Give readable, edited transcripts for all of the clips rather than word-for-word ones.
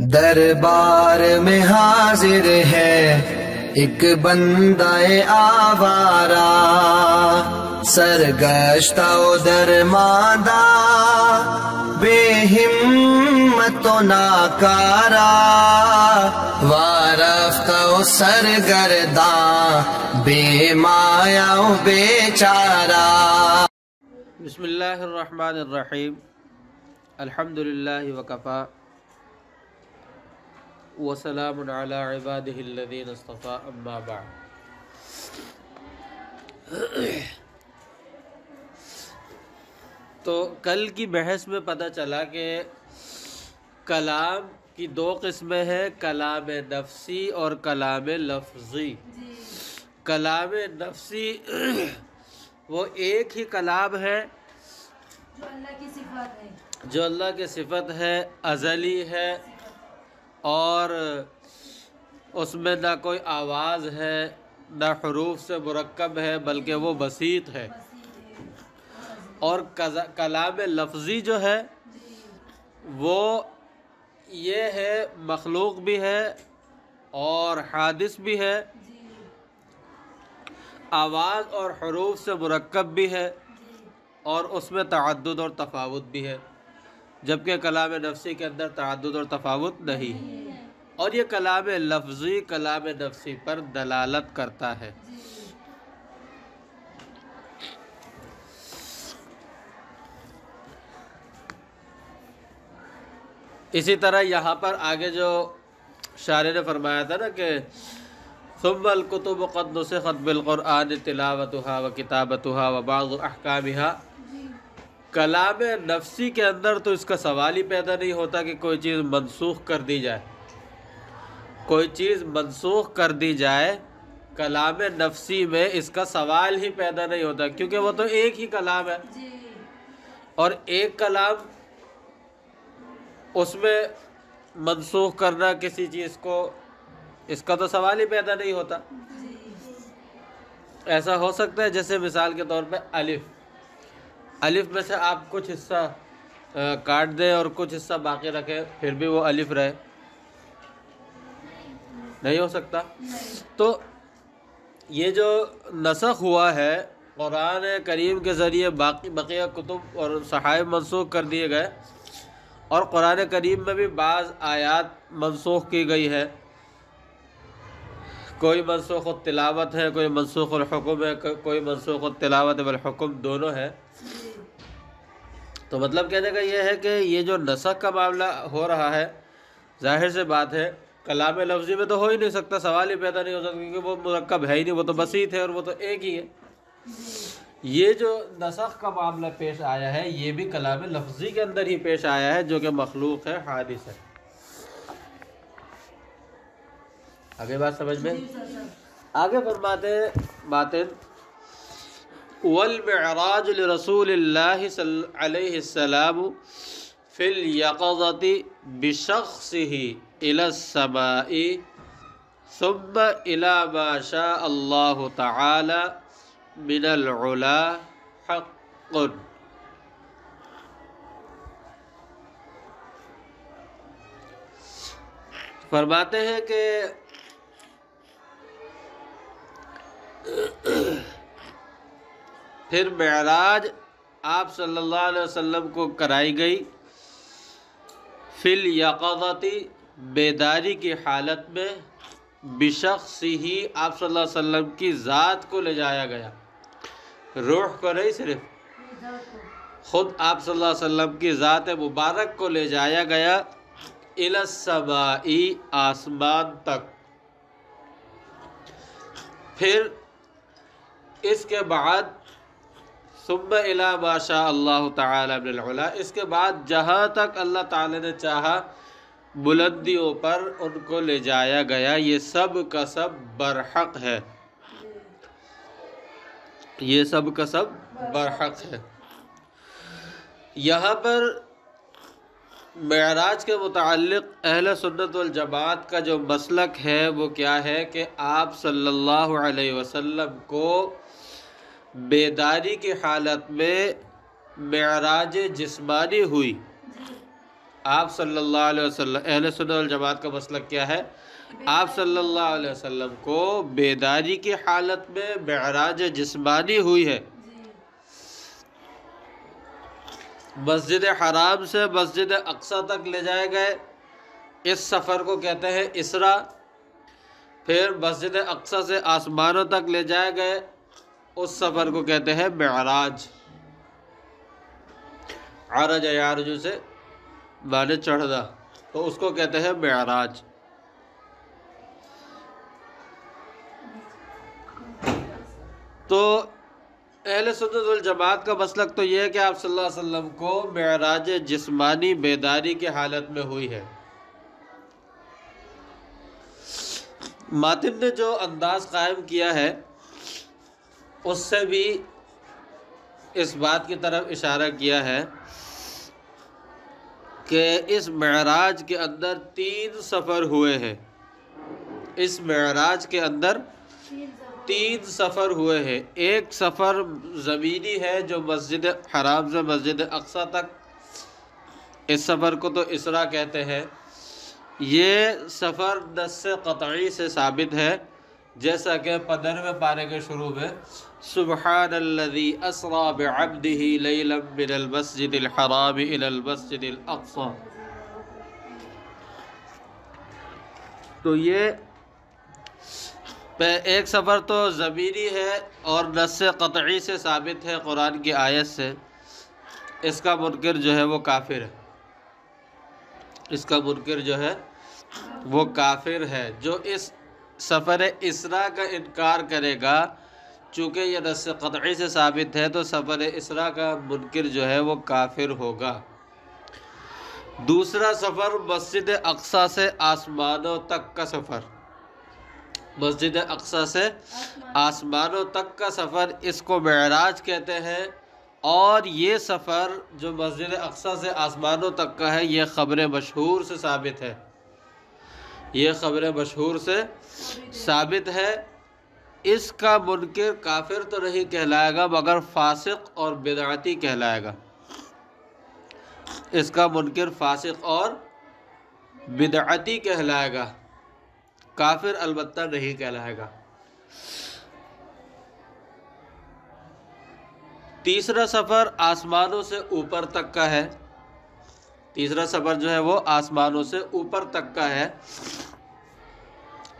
دربار میں حاضر ہے ایک بندہ آوارہ، سرگشتہ و درماندہ، بے ہمت و ناکارہ، وارفتہ و سرگرداں، بے مایا و بے چارہ۔ بسم اللہ الرحمن الرحیم، الحمدللہ وکفا وسلام علی عبادہ الذین اصطفیٰ، اما بعد۔ تو کل کی بحث میں پتہ چلا کہ کلام کی دو قسمیں ہیں، کلام نفسی اور کلام لفظی۔ کلام نفسی وہ ایک ہی کلام ہے جو اللہ کی صفت ہے، ازلی ہے، اور اس میں نہ کوئی آواز ہے، نہ حروف سے مرکب ہے، بلکہ وہ بسیط ہے۔ اور کلام لفظی جو ہے وہ یہ ہے، مخلوق بھی ہے اور حادث بھی ہے، آواز اور حروف سے مرکب بھی ہے، اور اس میں تعدد اور تفاوت بھی ہے، جبکہ کلام نفسی کے اندر تعدد اور تفاوت نہیں ہے۔ اور یہ کلام لفظی کلام نفسی پر دلالت کرتا ہے۔ اسی طرح یہاں پر آگے جو شارح نے فرمایا تھا نا کہ ثم الکتب قد نسخت بالقرآن تلاوتها وکتابتها وبعض احکامها، کلام نفسی کے اندر تو اس کا سوال ہی پیدا نہیں ہوتا کہ کوئی چیز منسوخ کر دی جائے، کوئی چیز منسوخ کر دی جائے۔ کلام نفسی میں اس کا سوال ہی پیدا نہیں ہوتا، کیونکہ وہ تو ایک ہی کلام ہے، اور ایک کلام اس میں منسوخ کرنا کسی چیز کو، اس کا تو سوال ہی پیدا نہیں ہوتا۔ ایسا ہو سکتا ہے جیسے مثال کے طور پہ الف میں سے آپ کچھ حصہ کاٹ دیں اور کچھ حصہ باقی رکھیں، پھر بھی وہ الف رہے؟ نہیں ہو سکتا۔ تو یہ جو نسخ ہوا ہے قرآن کریم کے ذریعے، بقیہ کتب اور صحائف منسوخ کر دیے گئے، اور قرآن کریم میں بھی بعض آیات منسوخ کی گئی ہے، کوئی منسوخ التلاوت ہے، کوئی منسوخ الحکم ہے، کوئی منسوخ التلاوت والحکم دونوں ہے۔ تو مطلب کہنے کا یہ ہے کہ یہ جو نسخ کا معاملہ ہو رہا ہے، ظاہر سے بات ہے کلام لفظی میں تو ہو ہی نہیں سکتا، سوال ہی پیدا نہیں ہو سکتا، کیونکہ وہ مرکب ہے ہی نہیں، وہ تو بسیط ہے اور وہ تو ایک ہی ہے۔ یہ جو نسخ کا معاملہ پیش آیا ہے یہ بھی کلام لفظی کے اندر ہی پیش آیا ہے، جو کہ مخلوق ہے، حادث ہے۔ آگے بات سمجھ میں؟ آگے فرماتے ہیں باتیں، والمعراج لرسول اللہ علیہ السلام فی الیقظۃ بشخصہ الی السماء ثم الی ما شاء اللہ تعالی من العلا حق۔ فرماتے ہیں کہ پھر معراج آپ صلی اللہ علیہ وسلم کو کرائی گئی، فی الیقظۃ بیداری کی حالت میں، بشخص ہی آپ صلی اللہ علیہ وسلم کی ذات کو لے جایا گیا، روح کو نہیں، صرف خود آپ صلی اللہ علیہ وسلم کی ذات مبارک کو لے جایا گیا، الی السماء آسمان تک۔ پھر اس کے بعد ثم الی ما شاء اللہ تعالی من العلا، اس کے بعد جہاں تک اللہ تعالی نے چاہا بلندیوں پر ان کو لے جایا گیا۔ یہ سب کا سب برحق ہے، یہ سب کا سب برحق ہے۔ یہاں پر معراج کے متعلق اہل سنت والجماعت کا جو مسلک ہے وہ کیا ہے کہ آپ صلی اللہ علیہ وسلم کو بیداری کی حالت میں معراج جسمانی ہوئی، آپ صلی اللہ علیہ وسلم، اہل سنت والجماعت کا مسلک کیا ہے؟ آپ صلی اللہ علیہ وسلم کو بیداری کی حالت میں معراج جسمانی ہوئی ہے، مسجد حرام سے مسجد اقصی تک لے جائے گئے، اس سفر کو کہتے ہیں اسرا، پھر مسجد اقصی سے آسمانوں تک لے جائے گئے، اس سفر کو کہتے ہیں معراج۔ عرج یعرج سے معنی چڑھنا، تو اس کو کہتے ہیں معراج۔ تو اہل سنت والجماعت کا مسلک تو یہ ہے کہ آپ صلی اللہ علیہ وسلم کو معراج جسمانی بیداری کی حالت میں ہوئی ہے۔ ماتن نے جو انداز قائم کیا ہے اس سے بھی اس بات کی طرف اشارہ کیا ہے کہ اس معراج کے اندر 3 سفر ہوئے ہیں، اس معراج کے اندر 3 سفر ہوئے ہیں۔ ایک سفر زمینی ہے جو مسجد حرام سے مسجد اقصی تک، اس سفر کو تو اسرا کہتے ہیں۔ یہ سفر نص قطعی سے ثابت ہے، جیسا کہ 15ویں پارے کے شروع میں سبحان الذی اسری بعبدہ لیلا من المسجد الحرام الی المسجد الاقصی۔ تو یہ ایک سفر تو زمینی ہے اور نص قطعی سے ثابت ہے قرآن کی آیت سے، اس کا منکر جو ہے وہ کافر ہے، اس کا منکر جو ہے وہ کافر ہے۔ جو اس سفر اسرا کا انکار کرے گا، چونکہ یہ نص قطعی سے ثابت ہے تو سفر اسرا کا منکر جو ہے وہ کافر ہوگا۔ دوسرا سفر مسجد اقصی سے آسمانوں تک کا سفر، مسجد اقصی سے آسمانوں تک کا سفر، اس کو معراج کہتے ہیں۔ اور یہ سفر جو مسجد اقصی سے آسمانوں تک کا ہے، یہ خبر مشہور سے ثابت ہے، یہ خبر مشہور سے ثابت ہے۔ اس کا منکر کافر تو نہیں کہلائے گا مگر فاسق اور بدعتی کہلائے گا، اس کا منکر فاسق اور بدعتی کہلائے گا، کافر البتہ نہیں کہلائے گا۔ تیسرا سفر آسمانوں سے اوپر تک کا ہے، تیسرا سفر جو ہے وہ آسمانوں سے اوپر تک کا ہے۔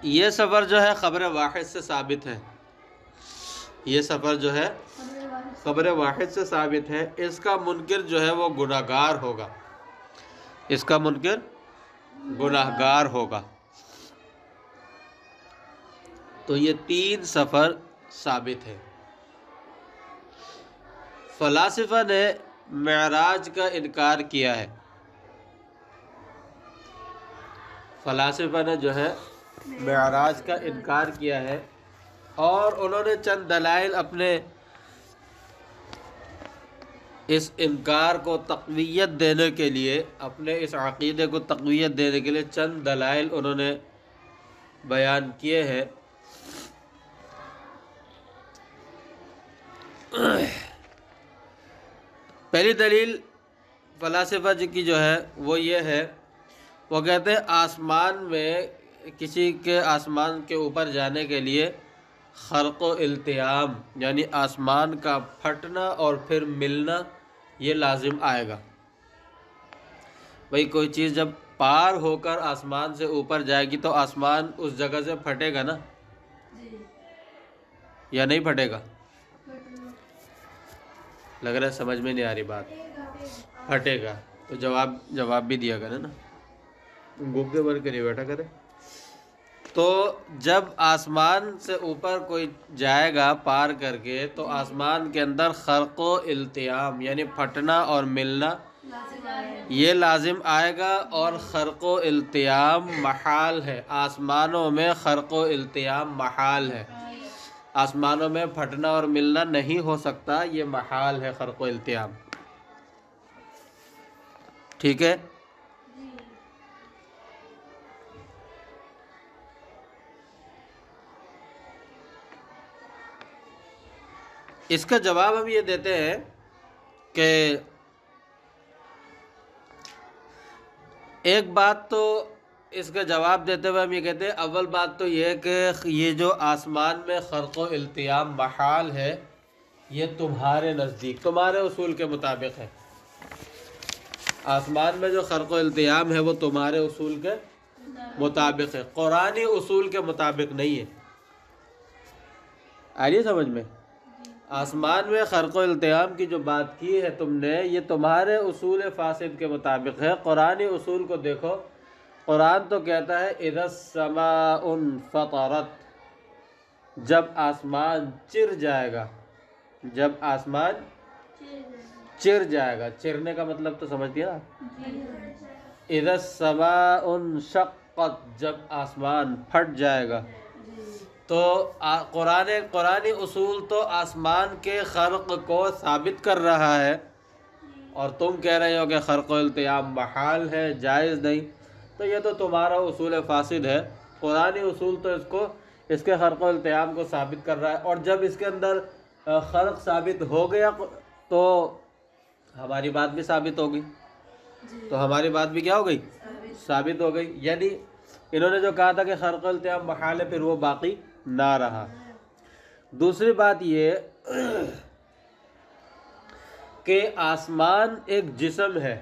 یہ سفر جو ہے خبر واحد سے ثابت ہے، یہ سفر جو ہے خبر واحد سے ثابت ہے۔ اس کا منکر جو ہے وہ گناہگار ہوگا، اس کا منکر گناہگار ہوگا۔ تو یہ 3 سفر ثابت ہے۔ فلاسفہ نے معراج کا انکار کیا ہے، فلاسفہ نے جو ہے معراج کا انکار کیا ہے، اور انہوں نے چند دلائل اپنے اس انکار کو تقویت دینے کے لیے، اپنے اس عقیدے کو تقویت دینے کے لیے چند دلائل انہوں نے بیان کیے ہیں۔ پہلی دلیل فلاسفہ جی کی جو ہے وہ یہ ہے، وہ کہتے ہیں آسمان میں کسی کے آسمان کے اوپر جانے کے لیے خرق و التیام، یعنی آسمان کا پھٹنا اور پھر ملنا، یہ لازم آئے گا۔ بھئی کوئی چیز جب پار ہو کر آسمان سے اوپر جائے گی تو آسمان اس جگہ سے پھٹے گا نا، یا نہیں پھٹے گا؟ لگ رہا ہے سمجھ میں نہیں آ رہی بات، پھٹے گا تو جواب بھی دیا کرے نا، گھومتے بھر کے نہیں بیٹھا کرے۔ تو جب آسمان سے اوپر کوئی جائے گا پار کر کے تو آسمان کے اندر خرق و التیام یعنی پھٹنا اور ملنا یہ لازم آئے گا، اور خرق و التیام محال ہے، آسمانوں میں خرق و التیام محال ہے، آسمانوں میں پھٹنا اور ملنا نہیں ہو سکتا، یہ محال ہے خرق و التیام، ٹھیک ہے۔ اس کا جواب ہم یہ دیتے ہیں کہ ایک بات تو اس کا جواب دیتے ہوئے ہم یہ کہتے ہیں، اول بات تو یہ کہ یہ جو آسمان میں خرق و التیام محال ہے، یہ تمہارے نزدیک، تمہارے اصول کے مطابق ہے۔ آسمان میں جو خرق و التیام ہے وہ تمہارے اصول کے مطابق ہے، قرآنی اصول کے مطابق نہیں ہے۔ آ رہی ہے سمجھ میں؟ آسمان میں خرق و التیام کی جو بات کی ہے تم نے، یہ تمہارے اصول فاسد کے مطابق ہے۔ قرآنی اصول کو دیکھو، قرآن تو کہتا ہے اذا السماء انفطرت، جب آسمان چر جائے گا، جب آسمان چر جائے گا، چرنے کا مطلب تو سمجھتی ہے نا؟ اذا السماء انشقت، جب آسمان پھٹ جائے گا۔ تو قرآنی اصول تو آسمان کے خرق کو ثابت کر رہا ہے، اور تم کہہ رہے ہو کہ خرق و التیام محال ہے، جائز نہیں، تو یہ تو تمہارا اصول فاسد ہے۔ قرآنی اصول تو اس کے خرق و التیام کو ثابت کر رہا ہے، اور جب اس کے اندر خرق ثابت ہو گیا تو ہماری بات بھی ثابت ہو گئی، تو ہماری بات بھی کیا ہو گئی؟ ثابت ہو گئی۔ یعنی انہوں نے جو کہا تھا کہ خرق و التیام محال ہے، پھر وہ باقی نہ رہا۔ دوسری بات یہ کہ آسمان ایک جسم ہے۔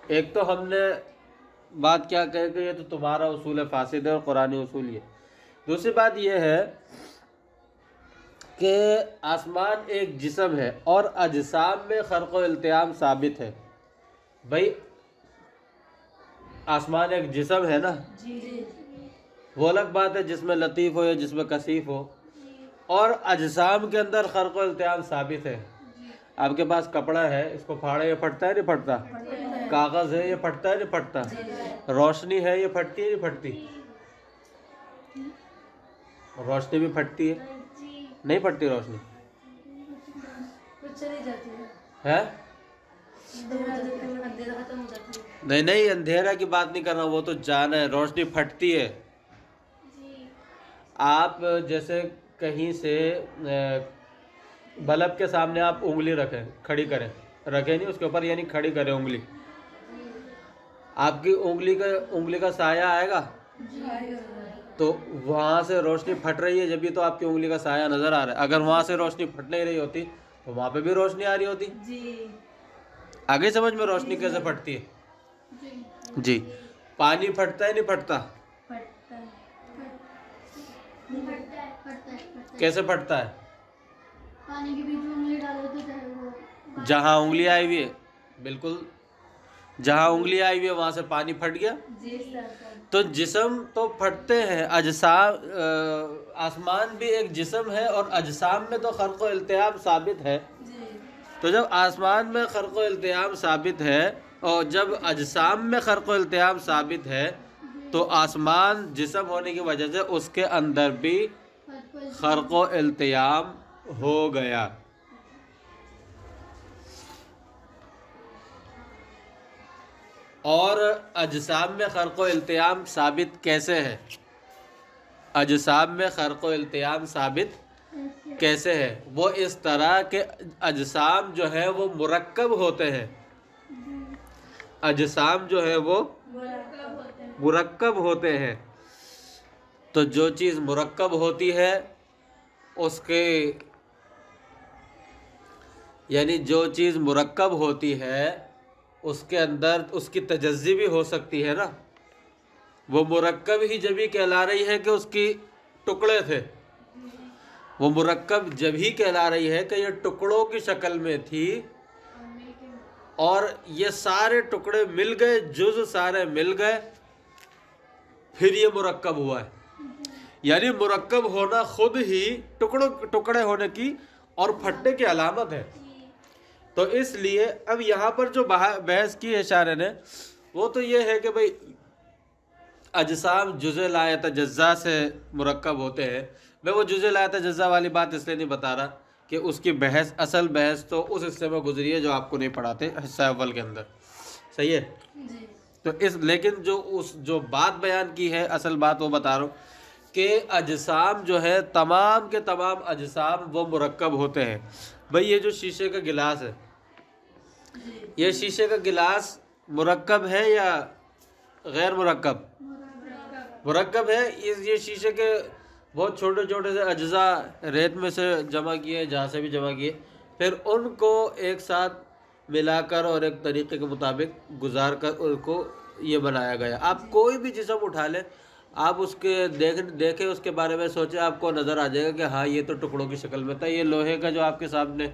ایک تو ہم نے بات کیا کہے کہ یہ تو تمہارا اصول فاسد ہے اور قرآنی اصول یہ۔ دوسری بات یہ ہے کہ آسمان ایک جسم ہے اور اجسام میں خرق و التیام ثابت ہے۔ بھائی آسمان ایک جسم ہے نا، وہ الگ بات ہے جس میں لطیف ہو یا جس میں کثیف ہو، اور اجسام کے اندر خرق و التیام ثابت ہے۔ آپ کے پاس کپڑا ہے، اس کو پھاڑے یہ پھٹتا ہے نہیں پھٹتا؟ کاغذ ہے، یہ پھٹتا ہے نہیں پھٹتا؟ روشنی ہے، یہ پھٹتی ہے نہیں پھٹتی؟ روشنی بھی پھٹتی ہے، نہیں پھٹتی روشنی؟ ہے نہیں، اندھیرا کی بات نہیں کر رہا، وہ تو جانا ہے، روشنی پھٹتی ہے۔ آپ جیسے کہیں سے بلب کے سامنے آپ انگلی رکھیں، کھڑی کریں، رکھیں نہیں اس کے اوپر، یعنی کھڑی کریں انگلی، آپ کی انگلی کا سایہ آئے گا، تو وہاں سے روشنی پھٹ رہی ہے جبھی تو آپ کی انگلی کا سایہ نظر آ رہا ہے۔ اگر وہاں سے روشنی پھٹ نہیں رہی ہوتی تو وہاں پہ بھی روشنی آ رہی ہوتی۔ آگے سمجھ میں روشنی کیسے پھٹتی ہے؟ جی، پانی پھٹتا ہے نہیں پھٹتا؟ کیسے پھٹتا ہے؟ پانی کے بیچ میں انگلی ڈالو تو جہاں انگلی آئی ہوئی ہے، بالکل جہاں انگلی آئی ہوئی ہے وہاں سے پانی پھٹ گیا۔ تو جسم تو پھٹتے ہیں، اجسام، آسمان بھی ایک جسم ہے اور اجسام میں تو خرق و التیام ثابت ہے۔ تو جب آسمان میں خرق و التیام ثابت ہے اور جب اجسام میں خرق و التیام ثابت ہے، تو آسمان جسم ہونے کی وجہ سے اس کے اندر بھی خرق و التیام ہو گیا۔ اور اجسام میں خرق و التیام ثابت کیسے ہے؟ اجسام میں خرق و التیام ثابت کیسے ہے؟ وہ اس طرح کہ اجسام جو ہے وہ مرکب ہوتے ہیں، اجسام جو ہے وہ مرکب ہوتے ہیں۔ تو جو چیز مرکب ہوتی ہے اس کے، یعنی جو چیز مرکب ہوتی ہے اس کے اندر اس کی تجزی بھی ہو سکتی ہے نا۔ وہ مرکب ہی جبھی کہلا رہی ہے کہ اس کی ٹکڑے تھے، وہ مرکب جبھی کہلا رہی ہے کہ یہ ٹکڑوں کی شکل میں تھی، اور یہ سارے ٹکڑے مل گئے، جز سارے مل گئے، پھر یہ مرکب ہوا ہے۔ یعنی مرکب ہونا خود ہی ٹکڑے ہونے کی اور پھٹنے کی علامت ہے۔ تو اس لیے اب یہاں پر جو بحث کی ہے شارح نے، وہ تو یہ ہے کہ بھئی اجسام جزء لا یتجزا سے مرکب ہوتے ہیں۔ میں وہ جزء لا یتجزا والی بات اس لیے نہیں بتا رہا کہ اس کی بحث، اصل بحث تو اس حصے میں گزری ہے جو آپ کو نہیں پڑھاتے حصہ اول کے اندر، صحیح ہے؟ تو لیکن جو بات بیان کی ہے، اصل بات وہ بتا رہا ہوں کہ اجسام جو ہے، تمام کے تمام اجسام وہ مرکب ہوتے ہیں۔ بھئی یہ جو شیشے کا گلاس ہے، یہ شیشے کا گلاس مرکب ہے یا غیر مرکب؟ مرکب ہے. یہ شیشے کے بہت چھوٹے چھوٹے سے اجزاء ریت میں سے جمع کیے، جہاں سے بھی جمع کیے، پھر ان کو ایک ساتھ ملا کر اور ایک طریقے کے مطابق گزار کر ان کو یہ بنایا گیا. آپ کوئی بھی جسم اٹھا لیں، آپ اس کے دیکھیں، اس کے بارے میں سوچیں، آپ کو نظر آ جائے گا کہ ہاں یہ تو ٹکڑوں کی شکل میں تھا. یہ لوہے کا جو آپ کے سامنے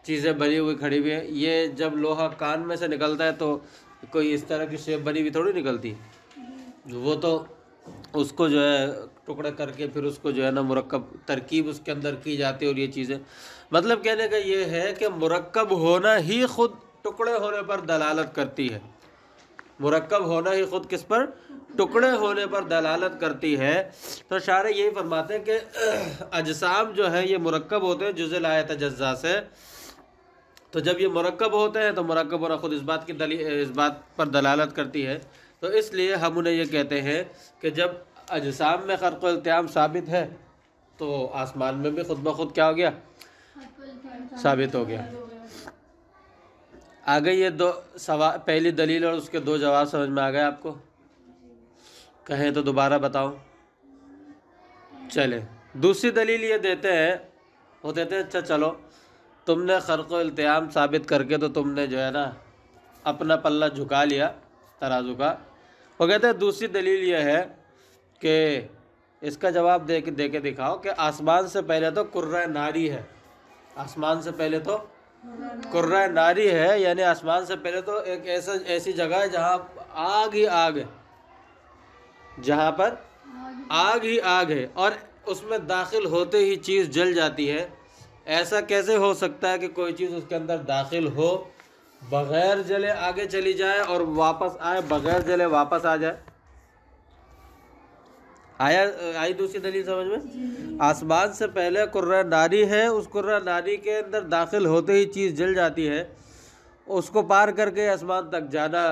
چیزیں بنی ہوئی کھڑی ہوئی ہیں، یہ جب لوہا کان میں سے نکلتا ہے تو کوئی اس طرح کی شیپ بنی ہوئی تھوڑی نکلتی. وہ تو اس کو جو ہے ٹکڑے کر کے پھر اس کو جو ہے نا مرکب ترکیب اس کے اندر کی جاتی ہے. اور یہ چیزیں مطلب کہنے کا یہ ہے کہ مرکب ہونا ہی خود ٹکڑے ہونے پر دلالت کرتی ہے. مرکب ہونا ہی خود کس پر؟ ٹکڑے ہونے پر دلالت کرتی ہے. تو شارح یہی فرماتے ہیں کہ اجسام جو ہے یہ مرکب ہوتے ہیں جزء لا یتجزا سے. تو جب یہ مرکب ہوتے ہیں تو مرکب ہونا خود اس بات پر دلالت کرتی ہے. تو اس لیے ہم انہیں یہ کہتے ہیں کہ جب اجسام میں خرق و التیام ثابت ہے تو آسمان میں بھی خود بخود کیا ہو گیا؟ ثابت ہو گیا. آگے یہ دو پہلی دلیل اور اس کے دو جواب سمجھ میں آ گئے آپ کو؟ کہیں تو دوبارہ بتاؤ. چلے دوسری دلیل یہ دیتے ہیں، وہ دیتے ہیں اچھا چلو تم نے خرق و التیام ثابت کر کے تو تم نے جو ہے نا اپنا پلہ جھکا لیا ترازو کا. وہ کہتے ہیں دوسری دلیل یہ ہے کہ اس کا جواب دے کے دکھاؤ کہ آسمان سے پہلے تو کرۂ ناری ہے. آسمان سے پہلے تو کرۂ ناری ہے، یعنی آسمان سے پہلے تو ایک ایسی جگہ ہے جہاں آگ ہی آگ ہے، جہاں پر آگ ہی آگ ہے، اور اس میں داخل ہوتے ہی چیز جل جاتی ہے. ایسا کیسے ہو سکتا ہے کہ کوئی چیز اس کے اندر داخل ہو، بغیر جلے آگے چلی جائے اور واپس آئے، بغیر جلے واپس آ جائے؟ آئی دوسری دلیل سمجھ میں؟ آسمان سے پہلے کرۂ ناری ہے، اس کرۂ ناری کے اندر داخل ہوتے ہی چیز جل جاتی ہے، اس کو پار کر کے آسمان تک جانا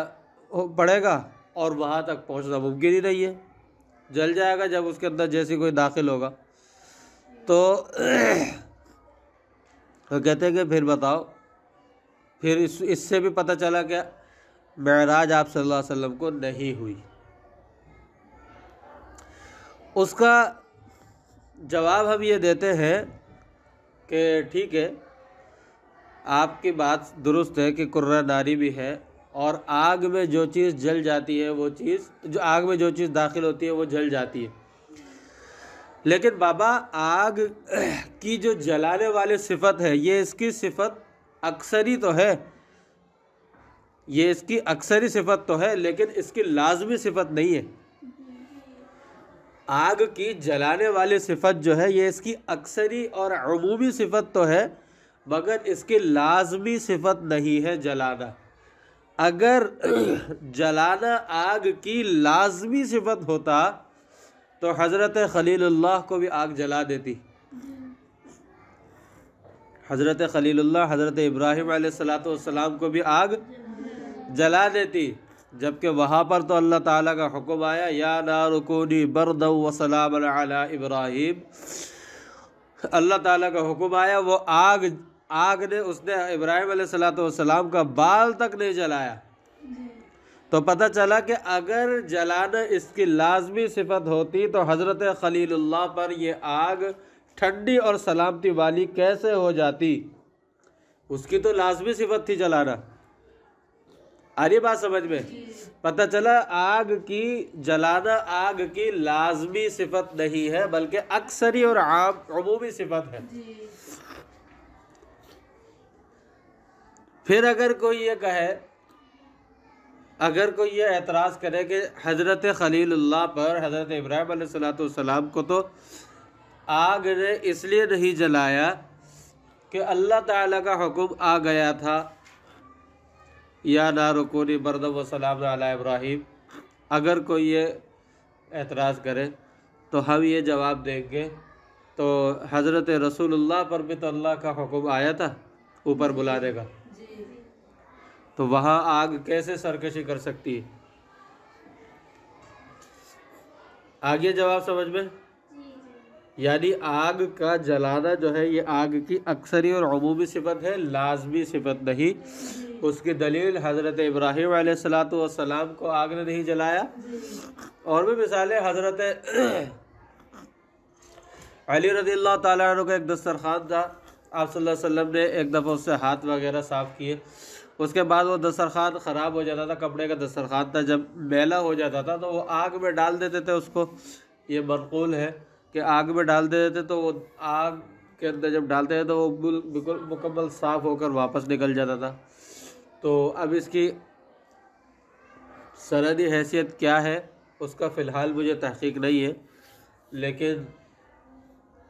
پڑے گا اور وہاں تک پہنچنا ممکن ہی نہیں ہے. جل جائے گا جب اس کے اندر جیسی کوئی داخل ہوگا. تو کہتے ہیں کہ پھر بتاؤ، پھر اس سے بھی پتہ چلا کہ معراج آپ صلی اللہ علیہ وسلم کو نہیں ہوئی. اس کا جواب ہم یہ دیتے ہیں کہ ٹھیک ہے، آپ کی بات درست ہے کہ کرۂ ناری بھی ہے، اور آگ میں جو چیز جل جاتی ہے وہ چیز، جو آگ میں جو چیز داخل ہوتی ہے وہ جل جاتی ہے. لیکن بابا آگ کی جو جلانے والی صفت ہے، یہ اس کی صفت اکثری تو ہے، یہ اس کی اکثری صفت تو ہے، لیکن اس کی لازمی صفت نہیں ہے. آگ کی جلانے والی صفت جو ہے یہ اس کی اکثری اور عمومی صفت تو ہے، مگر اس کی لازمی صفت نہیں ہے جلانا. اگر جلانا آگ کی لازمی صفت ہوتا تو حضرت خلیل اللہ کو بھی آگ جلا دیتی. حضرت خلیل اللہ، حضرت ابراہیم علیہ السلام کو بھی آگ جلا دیتی. جبکہ وہاں پر تو اللہ تعالیٰ کا حکم آیا، یا نار کونی بردا وسلاما علی ابراہیم. اللہ تعالیٰ کا حکم آیا، وہ آگ نے اس نے ابراہیم علیہ السلام کا بال تک نہیں جلایا. تو پتہ چلا کہ اگر جلانا اس کی لازمی صفت ہوتی تو حضرت خلیل اللہ پر یہ آگ ٹھنڈی اور سلامتی والی کیسے ہو جاتی؟ اس کی تو لازمی صفت تھی جلانا. آ رہی بات سمجھ میں؟ پتہ چلا آگ کی جلانا آگ کی لازمی صفت نہیں ہے، بلکہ اکثری اور عمومی صفت ہے. پھر اگر کوئی یہ کہے، اگر کوئی یہ اعتراض کرے کہ حضرت خلیل اللہ پر، حضرت ابراہیم علیہ السلام کو تو آگ نے اس لیے نہیں جلایا کہ اللہ تعالیٰ کا حکم آ گیا تھا، یا نار کونی بردا وسلام علی ابراہیم. اگر کوئی یہ اعتراض کرے تو ہم یہ جواب دیں گے تو حضرت رسول اللہ پر بھی تو اللہ کا حکم آیا تھا اوپر بلانے کا، تو وہاں آگ کیسے سرکشی کر سکتی ہے؟ آگے جواب سمجھ میں؟ یعنی آگ کا جلانا جو ہے یہ آگ کی اکثری اور عمومی صفت ہے، لازمی صفت نہیں. اس کی دلیل حضرت ابراہیم علیہ السلام کو آگ نے نہیں جلایا. اور بھی مثالیں، حضرت علی رضی اللہ تعالیٰ عنہ کا ایک دسترخوان تھا، آپ صلی اللہ علیہ وسلم نے ایک دفعہ اس سے ہاتھ وغیرہ صاف کیے، اس کے بعد وہ دسترخوان خراب ہو جاتا تھا، کپڑے کا دسترخوان تھا، جب میلا ہو جاتا تھا تو وہ آگ میں ڈال دیتے تھے اس کو. یہ منقول ہے کہ آگ میں ڈال دیتے تھے تو وہ آگ کے اندر جب ڈالتے تھے تو وہ بالکل مکمل صاف ہو کر واپس نکل جاتا تھا. تو اب اس کی سندی حیثیت کیا ہے اس کا فی الحال مجھے تحقیق نہیں ہے، لیکن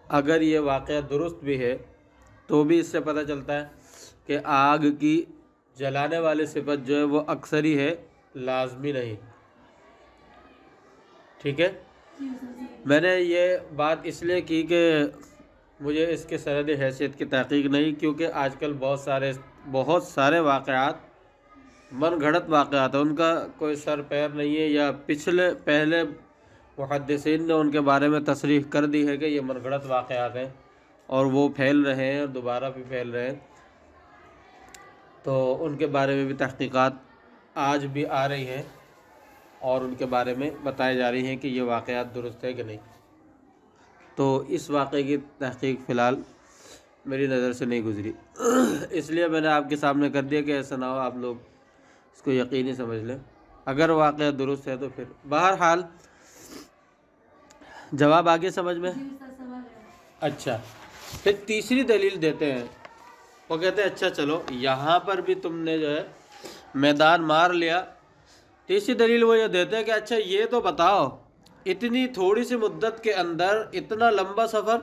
اگر یہ واقعہ درست بھی ہے تو بھی اس سے پتہ چلتا ہے کہ آگ کی جلانے والی صفت جو ہے وہ اکثری ہے، لازمی نہیں. ٹھیک ہے، میں نے یہ بات اس لیے کی کہ مجھے اس کے سندی حیثیت کی تحقیق نہیں، کیونکہ آج کل بہت سارے واقعات من گھڑت واقعات ہیں، ان کا کوئی سر پیر نہیں ہے، یا پہلے محدثین نے ان کے بارے میں تصریح کر دی ہے کہ یہ من گھڑت واقعات ہیں اور وہ پھیل رہے ہیں اور دوبارہ بھی پھیل رہے ہیں. تو ان کے بارے میں بھی تحقیقات آج بھی آ رہی ہیں اور ان کے بارے میں بتائی جا رہی ہیں کہ یہ واقعات درست ہے کہ نہیں. تو اس واقعے کی تحقیق فی الحال میری نظر سے نہیں گزری، اس لیے میں نے آپ کے سامنے کر دیا کہ ایسا نہ ہو آپ لوگ اس کو یقینی سمجھ لیں. اگر واقعہ درست ہے تو پھر بہرحال جواب آگے سمجھ میں. اچھا، پھر تیسری دلیل دیتے ہیں. وہ کہتے ہیں اچھا چلو یہاں پر بھی تم نے جو ہے میدان مار لیا. تیسری دلیل وہ یہ دیتے ہیں کہ اچھا یہ تو بتاؤ، اتنی تھوڑی سی مدت کے اندر اتنا لمبا سفر،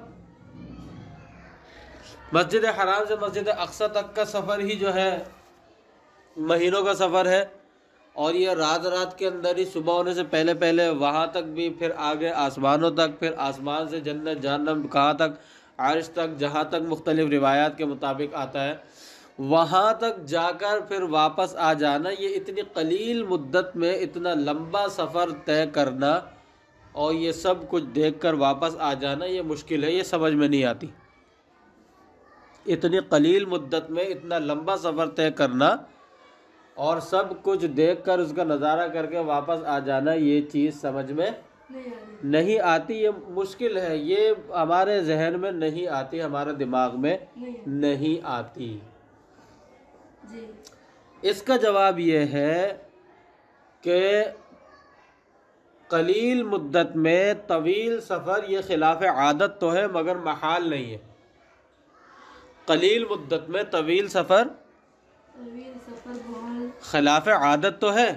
مسجد حرام سے مسجد اقصی تک کا سفر ہی جو ہے مہینوں کا سفر ہے، اور یہ رات کے اندر ہی صبح ہونے سے پہلے وہاں تک بھی، پھر آگے آسمانوں تک، پھر آسمان سے جنت جہنم کہاں تک، عرش تک، جہاں تک مختلف روایات کے مطابق آتا ہے، وہاں تک جا کر پھر واپس آ جانا، یہ اتنی قلیل مدت میں اتنا لمبا سفر طے کرنا اور یہ سب کچھ دیکھ کر واپس آ جانا، یہ مشکل ہے، یہ سمجھ میں نہیں آتی. اتنی قلیل مدت میں اتنا لمبا سفر طے کرنا اور سب کچھ دیکھ کر اس کا نظارہ کر کے واپس آ جانا، یہ چیز سمجھ میں نہیں آتی، یہ مشکل ہے، یہ ہمارے ذہن میں نہیں آتی، ہمارے دماغ میں نہیں آتی. اس کا جواب یہ ہے کہ قلیل مدت میں طویل سفر یہ خلاف عادت تو ہے مگر محال نہیں ہے. قلیل مدت میں طویل سفر خلاف عادت تو ہے.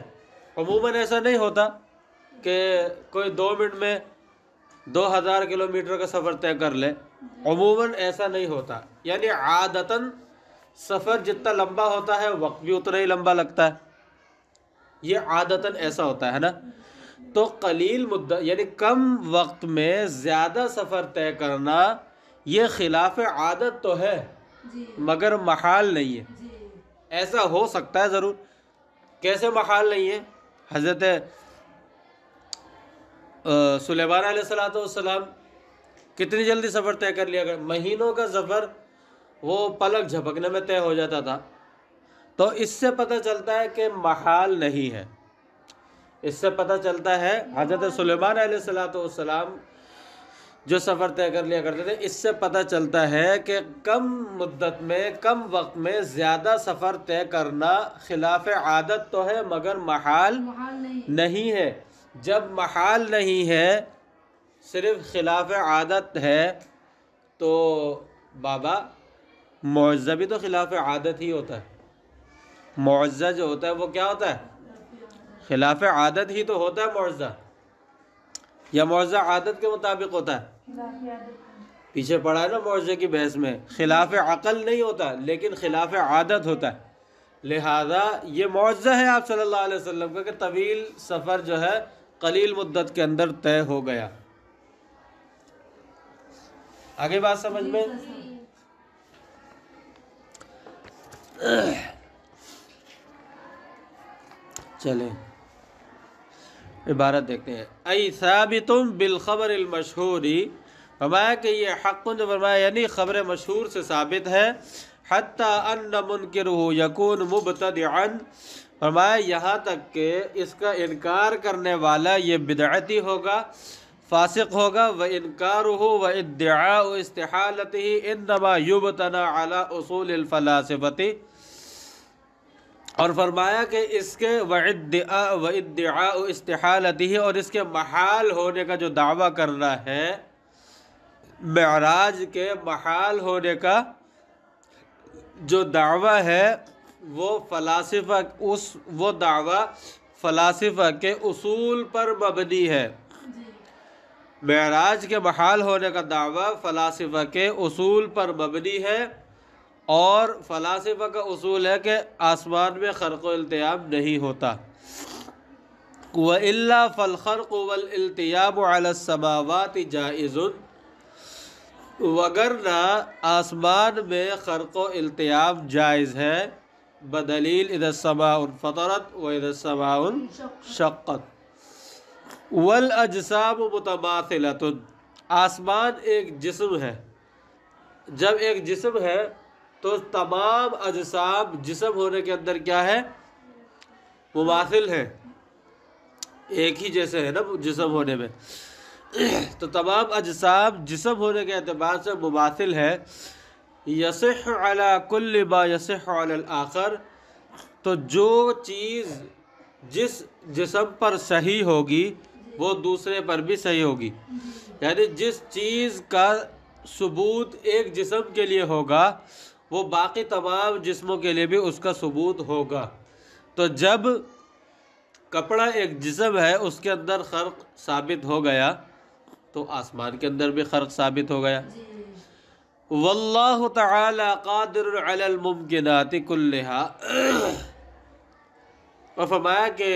عموماً ایسا نہیں ہوتا کہ کوئی 2 منٹ میں 2000 کلومیٹر کا سفر طے کر لے، عموماً ایسا نہیں ہوتا. یعنی عادتاً سفر جتنا لمبا ہوتا ہے وقت بھی اتنا ہی لمبا لگتا ہے، یہ عادتاً ایسا ہوتا ہے نا. تو قلیل مدت یعنی کم وقت میں زیادہ سفر طے کرنا یہ خلاف عادت تو ہے مگر محال نہیں ہے. ایسا ہو سکتا ہے ضرور. کیسے محال نہیں ہے؟ حضرت سلیمان علیہ السلام کتنی جلدی سفر طے کر لیا گیا، مہینوں کا سفر وہ پلک جھپکنے میں طے ہو جاتا تھا. تو اس سے پتہ چلتا ہے کہ محال نہیں ہے. اس سے پتہ چلتا ہے حضرت سلیمان علیہ السلام جو سفر طے کر لیا کرتے تھے، اس سے پتہ چلتا ہے کہ کم مدت میں کم وقت میں زیادہ سفر طے کرنا خلاف عادت تو ہے مگر محال نہیں ہے. جب محال نہیں ہے، صرف خلاف عادت ہے، تو بابا معجزہ بھی تو خلاف عادت ہی ہوتا ہے. معجزہ جو ہوتا ہے وہ کیا ہوتا ہے؟ خلاف عادت ہی تو ہوتا ہے معجزہ، یا معجزہ عادت کے مطابق ہوتا ہے؟ پیچھے پڑا ہے نا معجزے کی بحث میں، خلاف عقل نہیں ہوتا لیکن خلاف عادت ہوتا ہے. لہذا یہ معجزہ ہے آپ صلی اللہ علیہ وسلم کا کہ طویل سفر جو ہے قلیل مدت کے اندر طے ہو گیا. آگے بات سمجھ میں؟ چلیں عبارت دیکھتے ہیں. ای ثابت بالخبر المشہوری، فرمایا کہ یہ حق جو فرمایا یعنی خبر مشہور سے ثابت ہے، حتی ان منکرہ یکون مبتدعا، فرمایا یہاں تک کہ اس کا انکار کرنے والا یہ بدعتی ہوگا، فاسق ہوگا، وانکارہ وادعاء استحالتہ انما یبتنى علی اصول الفلاسفۃ، اور فرمایا کہ اس کے وادعاء استحالتہ، اور اس کے محال ہونے کا جو دعویٰ کرنا ہے، معراج کے محال ہونے کا جو دعویٰ ہے وہ وہ دعویٰ فلاسفہ کے اصول پر مبنی ہے۔ معراج کے محال ہونے کا دعویٰ فلاسفہ کے اصول پر مبنی ہے، اور فلاسفہ کا اصول ہے کہ آسمان میں خرق و التیاب نہیں ہوتا۔ وَإِلَّا فَالْخَرْقُ وَالْإِلْتِيَابُ عَلَى السَّمَاوَاتِ جَائِزٌ، وگرنہ آسمان میں خرق و التیاب جائز ہے، بدلیل اذا السماء انفطرت واذا السماء انشقت۔ والاجسام متماثلۃ، آسمان ایک جسم ہے، جب ایک جسم ہے تو تمام اجسام جسم ہونے کے اندر کیا ہے؟ مماثل ہے، ایک ہی جیسے ہے نا جسم ہونے میں، تو تمام اجسام جسم ہونے کے اعتبار سے مماثل ہے۔ یصح علی کل ما یصح علی الآخر، تو جو چیز جس جسم پر صحیح ہوگی وہ دوسرے پر بھی صحیح ہوگی، یعنی جس چیز کا ثبوت ایک جسم کے لیے ہوگا وہ باقی تمام جسموں کے لیے بھی اس کا ثبوت ہوگا۔ تو جب کپڑا ایک جسم ہے، اس کے اندر خرق ثابت ہو گیا تو آسمان کے اندر بھی خرق ثابت ہو گیا۔ واللہ تعالی قادر علی الممکنات کلہا، اور فرمایا کہ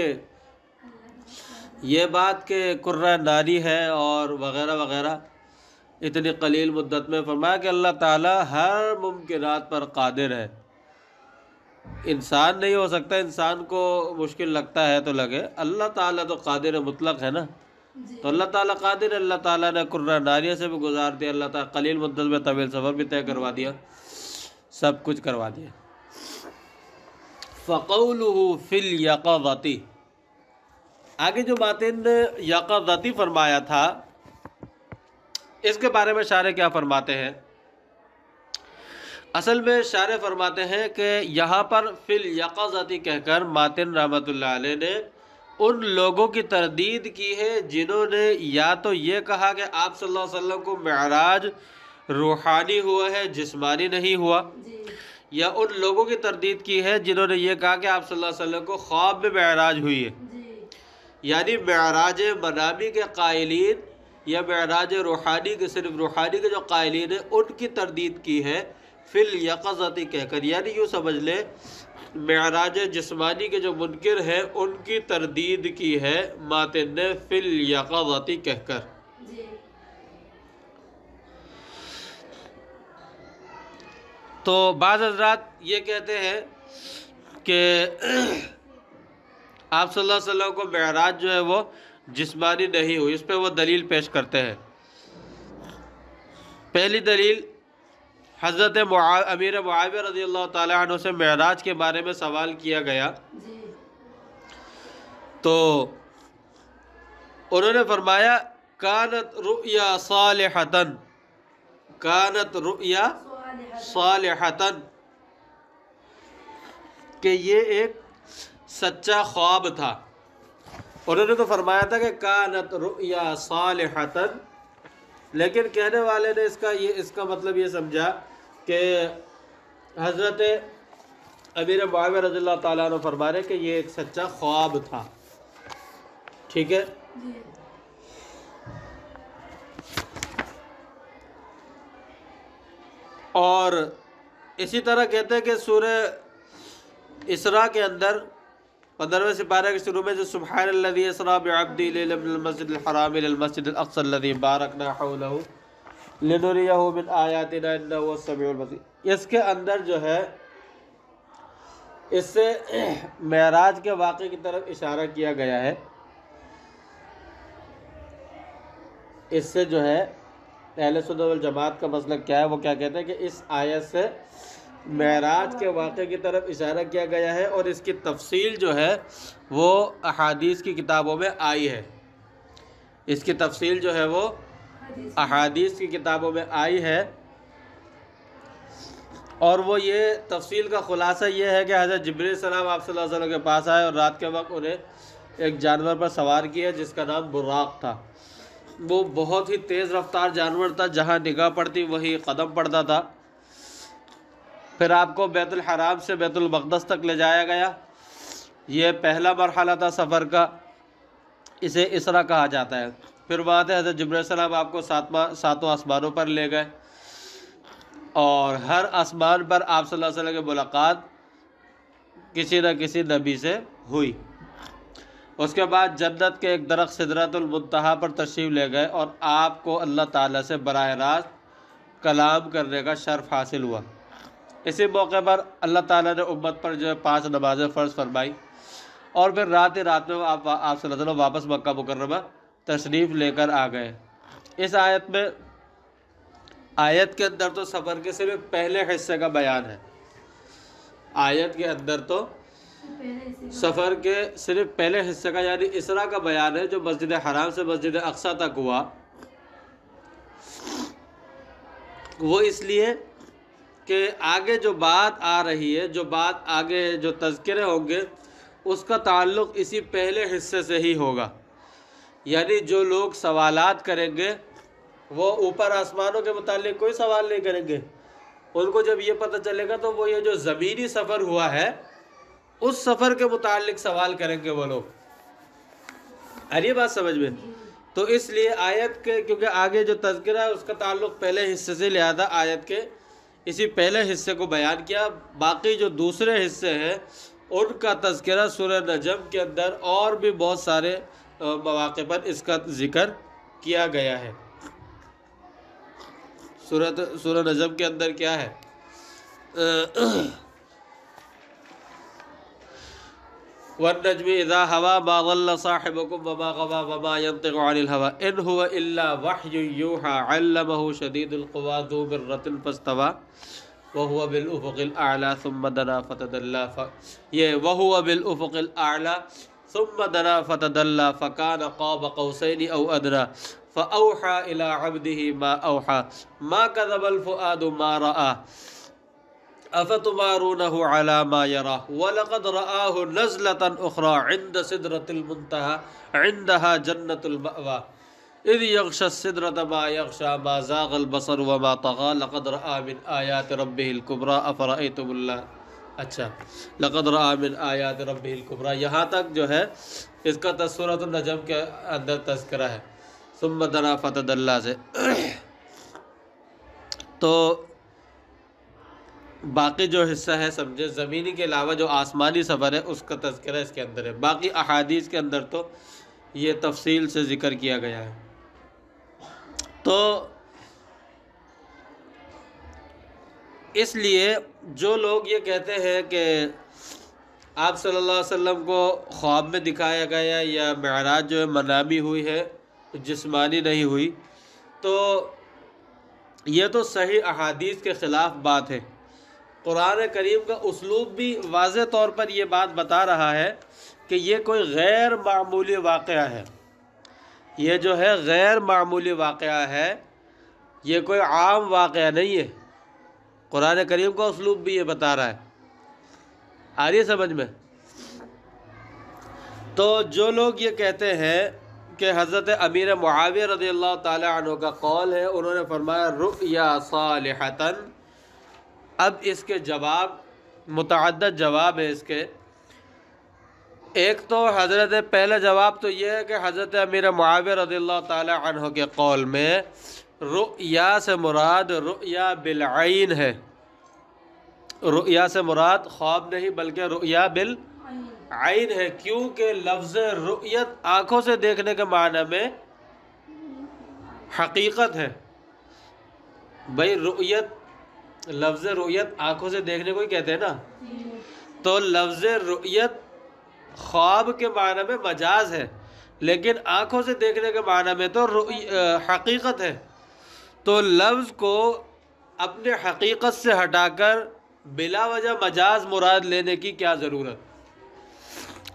یہ بات کہ کرہ ناری ہے اور وغیرہ وغیرہ اتنی قلیل مدت میں، فرمایا کہ اللہ تعالیٰ ہر ممکنات پر قادر ہے۔ انسان نہیں ہو سکتا، انسان کو مشکل لگتا ہے تو لگے، اللہ تعالیٰ تو قادر مطلق ہے نا، تو اللہ تعالیٰ قادر ہے۔ اللہ تعالیٰ نے کرہ ناریہ سے بھی گزار دیا، اللہ تعالیٰ قلیل مدت میں طویل سفر بھی طے کروا دیا، سب کچھ کروا دیا۔ فَقَوْلُهُ فِي الْيَقَظَةِ، آگے جو باتیں یقظتی فرمایا تھا اس کے بارے میں شارح کیا فرماتے ہیں؟ اصل میں شارح فرماتے ہیں کہ یہاں پر فی الیقظۃ کہہ کر ماتن رحمۃ اللہ علیہ نے ان لوگوں کی تردید کی ہے جنہوں نے یا تو یہ کہا کہ آپ صلی اللہ علیہ وسلم کو معراج روحانی ہوا ہے، جسمانی نہیں ہوا، یا ان لوگوں کی تردید کی ہے جنہوں نے یہ کہا کہ آپ صلی اللہ علیہ وسلم کو خواب میں معراج ہوئی ہے، یعنی معراج منامی کے قائلین یا معراج روحانی کے صرف روحانی کے جو قائلین ہیں ان کی تردید کی ہے فی الیقظۃ کہہ کر، یعنی یوں سمجھ لے معراج جسمانی کے جو منکر ہیں ان کی تردید کی ہے ماتن نے فی الیقظۃ کہہ کر۔ تو بعض حضرات یہ کہتے ہیں کہ آپ صلی اللہ علیہ وسلم کو معراج جو ہے وہ جسمانی نہیں ہوئی، اس پہ وہ دلیل پیش کرتے ہیں۔ پہلی دلیل، حضرت امیر معاویہ رضی اللہ تعالی عنہ سے معراج کے بارے میں سوال کیا گیا تو انہوں نے فرمایا کانت رؤیا صالحتن، کانت رؤیا صالحتن، کہ یہ ایک سچا خواب تھا۔ انہوں نے تو فرمایا تھا کہ کانت رؤیا صالحتن، لیکن کہنے والے نے اس کا مطلب یہ سمجھا کہ حضرت امیر معاویہ رضی اللہ تعالیٰ عنہ فرما رہے کہ یہ ایک سچا خواب تھا، ٹھیک ہے۔ اور اسی طرح کہتے ہیں کہ سورہ اسراء کے اندر 15ویں سپارہ کے شروع میں جو سبحان الذی اسریٰ بعبدہ لیلا من المسجد الحرام الی المسجد الاقصی الذی بارکنا حولہ لنریہ من آیاتنا انہ هو السمیع البصیر، اس کے اندر جو ہے اس سے معراج کے واقعے کی طرف اشارہ کیا گیا ہے۔ اس سے جو ہے اہل سنت والجماعت کا مسلک کیا ہے، وہ کیا کہتے ہیں کہ اس آیت سے معراج کے واقعے کی طرف اشارہ کیا گیا ہے، اور اس کی تفصیل جو ہے وہ احادیث کی کتابوں میں آئی ہے. اس کی تفصیل جو ہے وہ احادیث کی کتابوں میں آئی ہے، اور وہ یہ تفصیل کا خلاصہ یہ ہے کہ حضرت جبریل علیہ السلام آپ صلی اللہ علیہ وسلم کے پاس آئے اور رات کے وقت انہیں ایک جانور پر سوار کیا جس کا نام براق تھا. وہ بہت ہی تیز رفتار جانور تھا، جہاں نگاہ پڑتی وہی قدم پڑتا تھا. پھر آپ کو بیت الحرام سے بیت المقدس تک لے جایا گیا. یہ پہلا مرحلہ تھا سفر کا، اسے اسرا کہا جاتا ہے. پھر وہاں سے حضرت جبریل علیہ السلام آپ کو ساتوں آسمانوں پر لے گئے، اور ہر آسمان پر آپ صلی اللہ علیہ وسلم کی ملاقات کسی نہ کسی نبی سے ہوئی. اس کے بعد جنت کے ایک درخت سدرۃ المنتہا پر تشریف لے گئے، اور آپ کو اللہ تعالیٰ سے براہ راست کلام کرنے کا شرف حاصل ہوا. اسی موقع پر اللہ تعالیٰ نے امت پر جو ہے 5 نمازیں فرض فرمائی، اور پھر رات میں آپ صلی اللہ علیہ وسلم واپس مکہ مکرمہ تشریف لے کر آ گئے. اس آیت کے اندر تو سفر کے صرف پہلے حصے کا بیان ہے. آیت کے اندر تو سفر کے صرف پہلے حصے کا یعنی اسرا کا بیان ہے، جو مسجد حرام سے مسجد اقصیٰ تک ہوا. وہ اس لیے کہ آگے جو بات آ رہی ہے، جو بات آگے جو تذکرے ہوں گے، اس کا تعلق اسی پہلے حصے سے ہی ہوگا. یعنی جو لوگ سوالات کریں گے وہ اوپر آسمانوں کے متعلق کوئی سوال نہیں کریں گے. ان کو جب یہ پتہ چلے گا تو وہ یہ جو زمینی سفر ہوا ہے اس سفر کے متعلق سوال کریں گے وہ لوگ. آ رہی ہے بات سمجھ میں؟ تو اس لیے آیت کے کیونکہ آگے جو تذکرہ ہے اس کا تعلق پہلے حصے سے، لہذا آیت کے اسی پہلے حصے کو بیان کیا. باقی جو دوسرے حصے ہیں ان کا تذکرہ سورہ نجم کے اندر اور بھی بہت سارے مواقع پر اس کا ذکر کیا گیا ہے. سورہ نجم کے اندر کیا ہے؟ وَالنَّجْمِ إِذَا هَوَى مَا ضَلَّ صَاحِبُكُمْ وَمَا غَوَى وَمَا يَنطِقُ عَنِ الْهَوَىٰ إِنْ هُوَ إِلَّا وَحْيٌ يُوحَىٰ عَلَّمَهُ شَدِيدُ الْقُوَىٰ ذُو مِرَّةٍ فَاسْتَوَىٰ وَهُوَ بِالْأُفُقِ الْأَعْلَىٰ ثُمَّ دَنَا فَتَدَلَّىٰ وَهُوَ بِالْأُفُقِ الْأَعْلَىٰ ثُمَّ دَنَا فَتَدَلَّىٰ فَكَانَ قَابَ قَوْسَيْنِ أَوْ أَدْنَىٰ فَأَوْحَىٰ إِلَىٰ عَبْدِهِ مَا أَوْحَىٰ مَا كَذَبَ الْفُؤَادُ مَا رَأَىٰ أَفَتُمَارُونَهُ عَلَىٰ مَا يَرَىٰ وَلَقَدْ رَآهُ نَزْلَةً أُخْرَىٰ عِندَ سِدْرَةِ الْمُنتَهَىٰ عِندَهَا جَنَّةُ الْمَأْوَىٰ إِذْ يَغْشَى السِّدْرَةَ مَا يَغْشَىٰ مَا زَاغَ الْبَصَرُ وَمَا طَغَىٰ لَقَدْ رَآىٰ مِنْ آيَاتِ رَبِّهِ الْكُبْرَىٰ أَفَرَأَيْتُمُ اللَّاتَ اچھا لَقَدْ رَآىٰ مِنْ آيَاتِ رَبِّهِ الْكُبْرَىٰ یہاں تک جو ہے اس کا سورۃ النجم کے اندر تذکرہ ہے. ثم دنا فتدلّیٰ سے تو باقی جو حصہ ہے سمجھے زمینی کے علاوہ جو آسمانی سفر ہے اس کا تذکرہ اس کے اندر ہے. باقی احادیث کے اندر تو یہ تفصیل سے ذکر کیا گیا ہے. تو اس لیے جو لوگ یہ کہتے ہیں کہ آپ صلی اللہ علیہ وسلم کو خواب میں دکھایا گیا یا معراج جو ہے منامی ہوئی ہے جسمانی نہیں ہوئی، تو یہ تو صحیح احادیث کے خلاف بات ہے. قرآن کریم کا اسلوب بھی واضح طور پر یہ بات بتا رہا ہے کہ یہ کوئی غیر معمولی واقعہ ہے. یہ جو ہے غیر معمولی واقعہ ہے، یہ کوئی عام واقعہ نہیں ہے. قرآن کریم کا اسلوب بھی یہ بتا رہا ہے. آ رہی ہے سمجھ میں؟ تو جو لوگ یہ کہتے ہیں کہ حضرت امیر معاویہ رضی اللہ تعالی عنہ کا قول ہے، انہوں نے فرمایا رؤیا صالحۃ. اب اس کے جواب متعدد جواب ہے اس کے. ایک تو حضرت پہلا جواب تو یہ ہے کہ حضرت امیر معاویہ رضی اللہ تعالی عنہ کے قول میں رؤیا سے مراد رؤیا بالعین ہے. رؤیا سے مراد خواب نہیں بلکہ رؤیا بالعین ہے، کیونکہ لفظ رؤیت آنکھوں سے دیکھنے کے معنی میں حقیقت ہے. بھئی رؤیت، لفظ رؤیت آنکھوں سے دیکھنے کو ہی کہتے ہیں نا، تو لفظ رؤیت خواب کے معنی میں مجاز ہے، لیکن آنکھوں سے دیکھنے کے معنی میں تو حقیقت ہے. تو لفظ کو اپنے حقیقت سے ہٹا کر بلا وجہ مجاز مراد لینے کی کیا ضرورت؟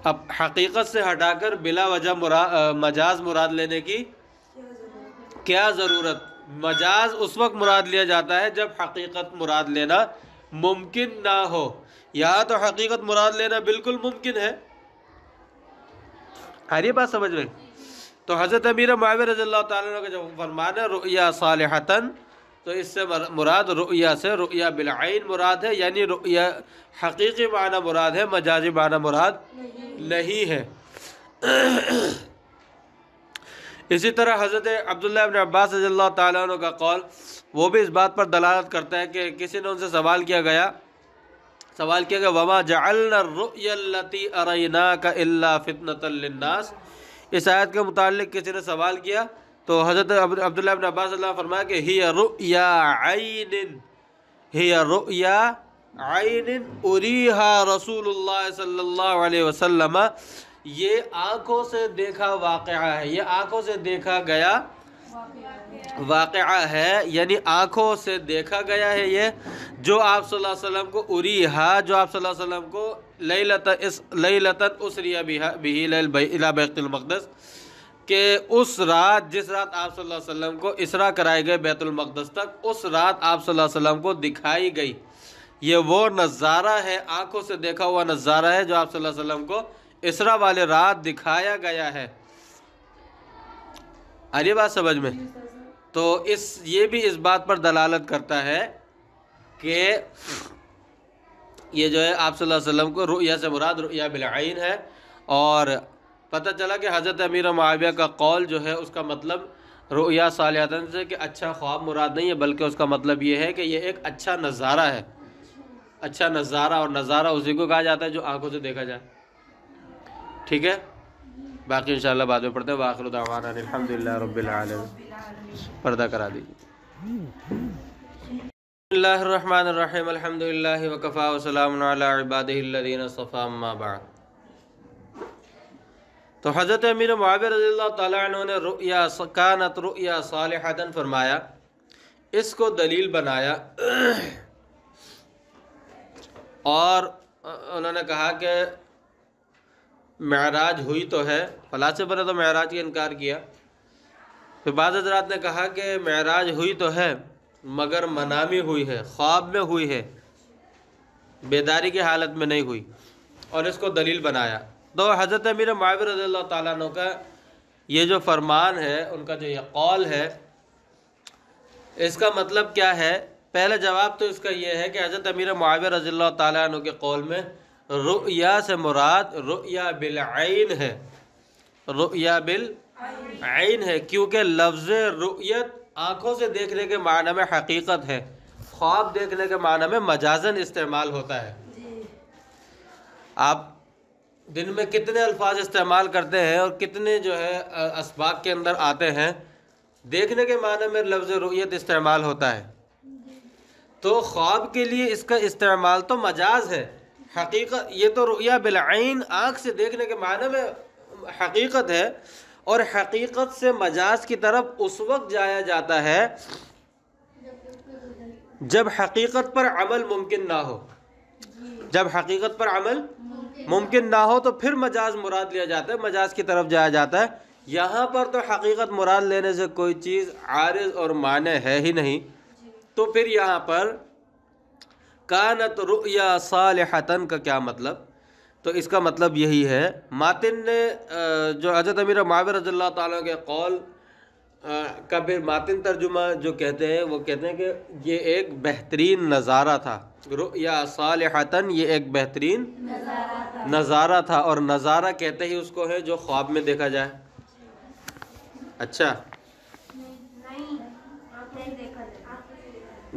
اب حقیقت سے ہٹا کر بلا وجہ مجاز مراد لینے کی کیا ضرورت؟ مجاز اس وقت مراد لیا جاتا ہے جب حقیقت مراد لینا ممکن نہ ہو. یہاں تو حقیقت مراد لینا بالکل ممکن ہے. یہ بات سمجھ میں؟ تو حضرت امیر معاویہ رضی اللہ تعالیٰ عنہ کا جب فرمان ہے رؤیا صالحتن، تو اس سے مراد رؤیا سے رؤیا بالعین مراد ہے، یعنی رؤیا حقیقی معنی مراد ہے، مجازی معنی مراد نہیں ہے. اسی طرح حضرت عبداللہ ابن عباس رضی اللہ تعالیٰ عنہ کا قول وہ بھی اس بات پر دلالت کرتا ہے کہ کسی نے ان سے سوال کیا کہ وما جعلنا الرؤیا التي اریناک الا فتنۃ للناس. اس آیت کے متعلق کسی نے سوال کیا تو حضرت عبداللہ ابن عباس اللہ فرمایا کہ ہی رؤیا عین اریہا رسول اللہ صلی اللہ علیہ وسلم. یہ آنکھوں سے دیکھا واقعہ ہے، یہ آنکھوں سے دیکھا گیا واقعہ ہے، یعنی آنکھوں سے دیکھا گیا ہے یہ جو آپ صلی اللہ علیہ وسلم کو اریہا، جو آپ صلی اللہ علیہ وسلم کو لیلۃ اسری بہ الی بیت المقدس، کہ اس رات جس رات آپ صلی اللہ علیہ وسلم کو اسراء کرائے گئے بیت المقدس تک، اس رات آپ صلی اللہ علیہ وسلم کو دکھائی گئی. یہ وہ نظارہ ہے، آنکھوں سے دیکھا ہوا نظارہ ہے جو آپ صلی اللہ علیہ وسلم کو اسراء والے رات دکھایا گیا ہے. یہ بات سمجھ میں؟ تو یہ بھی اس بات پر دلالت کرتا ہے کہ یہ جو ہے آپ صلی اللہ علیہ وسلم کو رؤیا سے مراد رؤیا بالعین ہے. اور پتہ چلا کہ حضرت امیر معاویہ کا قول جو ہے اس کا مطلب رؤیا صالحتن سے کہ اچھا خواب مراد نہیں ہے، بلکہ اس کا مطلب یہ ہے کہ یہ ایک اچھا نظارہ ہے. اچھا نظارہ، اور نظارہ اسی کو کہا جاتا ہے جو آنکھوں سے دیکھا جائے. ٹھیک ہے، باقی انشاءاللہ بعد میں پڑھتے ہیں. وآخر دعوانا الحمدللہ رب العالمین. پردہ کرا دیجیے. بسم اللہ الرحمن الرحیم. الحمدللہ وکفا وسلام علی عبادہ الذین اصطفی. اما بعد. تو حضرت امیر معاویہ رضی اللہ تعالیٰ عنہ نے رؤیا کانت رؤیا صالحتن فرمایا، اس کو دلیل بنایا، اور انہوں نے کہا کہ معراج ہوئی تو ہے. فلاسفہ نے تو معراج کا انکار کیا. پھر بعض حضرات نے کہا کہ معراج ہوئی تو ہے مگر منامی ہوئی ہے، خواب میں ہوئی ہے، بیداری کی حالت میں نہیں ہوئی، اور اس کو دلیل بنایا. تو حضرت امیر معاویہ رضی اللہ تعالیٰ عنہ کا یہ جو فرمان ہے، ان کا جو یہ قول ہے، اس کا مطلب کیا ہے؟ پہلا جواب تو اس کا یہ ہے کہ حضرت امیر معاویہ رضی اللہ تعالیٰ عنہ کے قول میں رؤیا سے مراد رؤیا بالعین ہے. رؤیا بالعین ہے کیونکہ لفظ رؤیت آنکھوں سے دیکھنے کے معنی میں حقیقت ہے، خواب دیکھنے کے معنی میں مجازن استعمال ہوتا ہے. آپ دن میں کتنے الفاظ استعمال کرتے ہیں اور کتنے جو ہے اسباق کے اندر آتے ہیں، دیکھنے کے معنی میں لفظ رؤیت استعمال ہوتا ہے. تو خواب کے لیے اس کا استعمال تو مجاز ہے. حقیقت یہ تو رؤیا بالعین آنکھ سے دیکھنے کے معنی میں حقیقت ہے، اور حقیقت سے مجاز کی طرف اس وقت جایا جاتا ہے جب حقیقت پر عمل ممکن نہ ہو. جب حقیقت پر عمل ممکن نہ ہو تو پھر مجاز مراد لیا جاتا ہے، مجاز کی طرف جایا جاتا ہے. یہاں پر تو حقیقت مراد لینے سے کوئی چیز عارض اور مانع ہے ہی نہیں، تو پھر یہاں پر کانت رؤیا صالحتن کا کیا مطلب؟ تو اس کا مطلب یہی ہے، ماتن نے جو حضرت امیر معاویہ رضی اللہ تعالیٰ کے قول کا پھر ماتن ترجمہ جو کہتے ہیں، وہ کہتے ہیں کہ یہ ایک بہترین نظارہ تھا. رؤیا صالحتن یہ ایک بہترین نظارہ تھا، اور نظارہ کہتے ہی اس کو ہے جو خواب میں دیکھا جائے. اچھا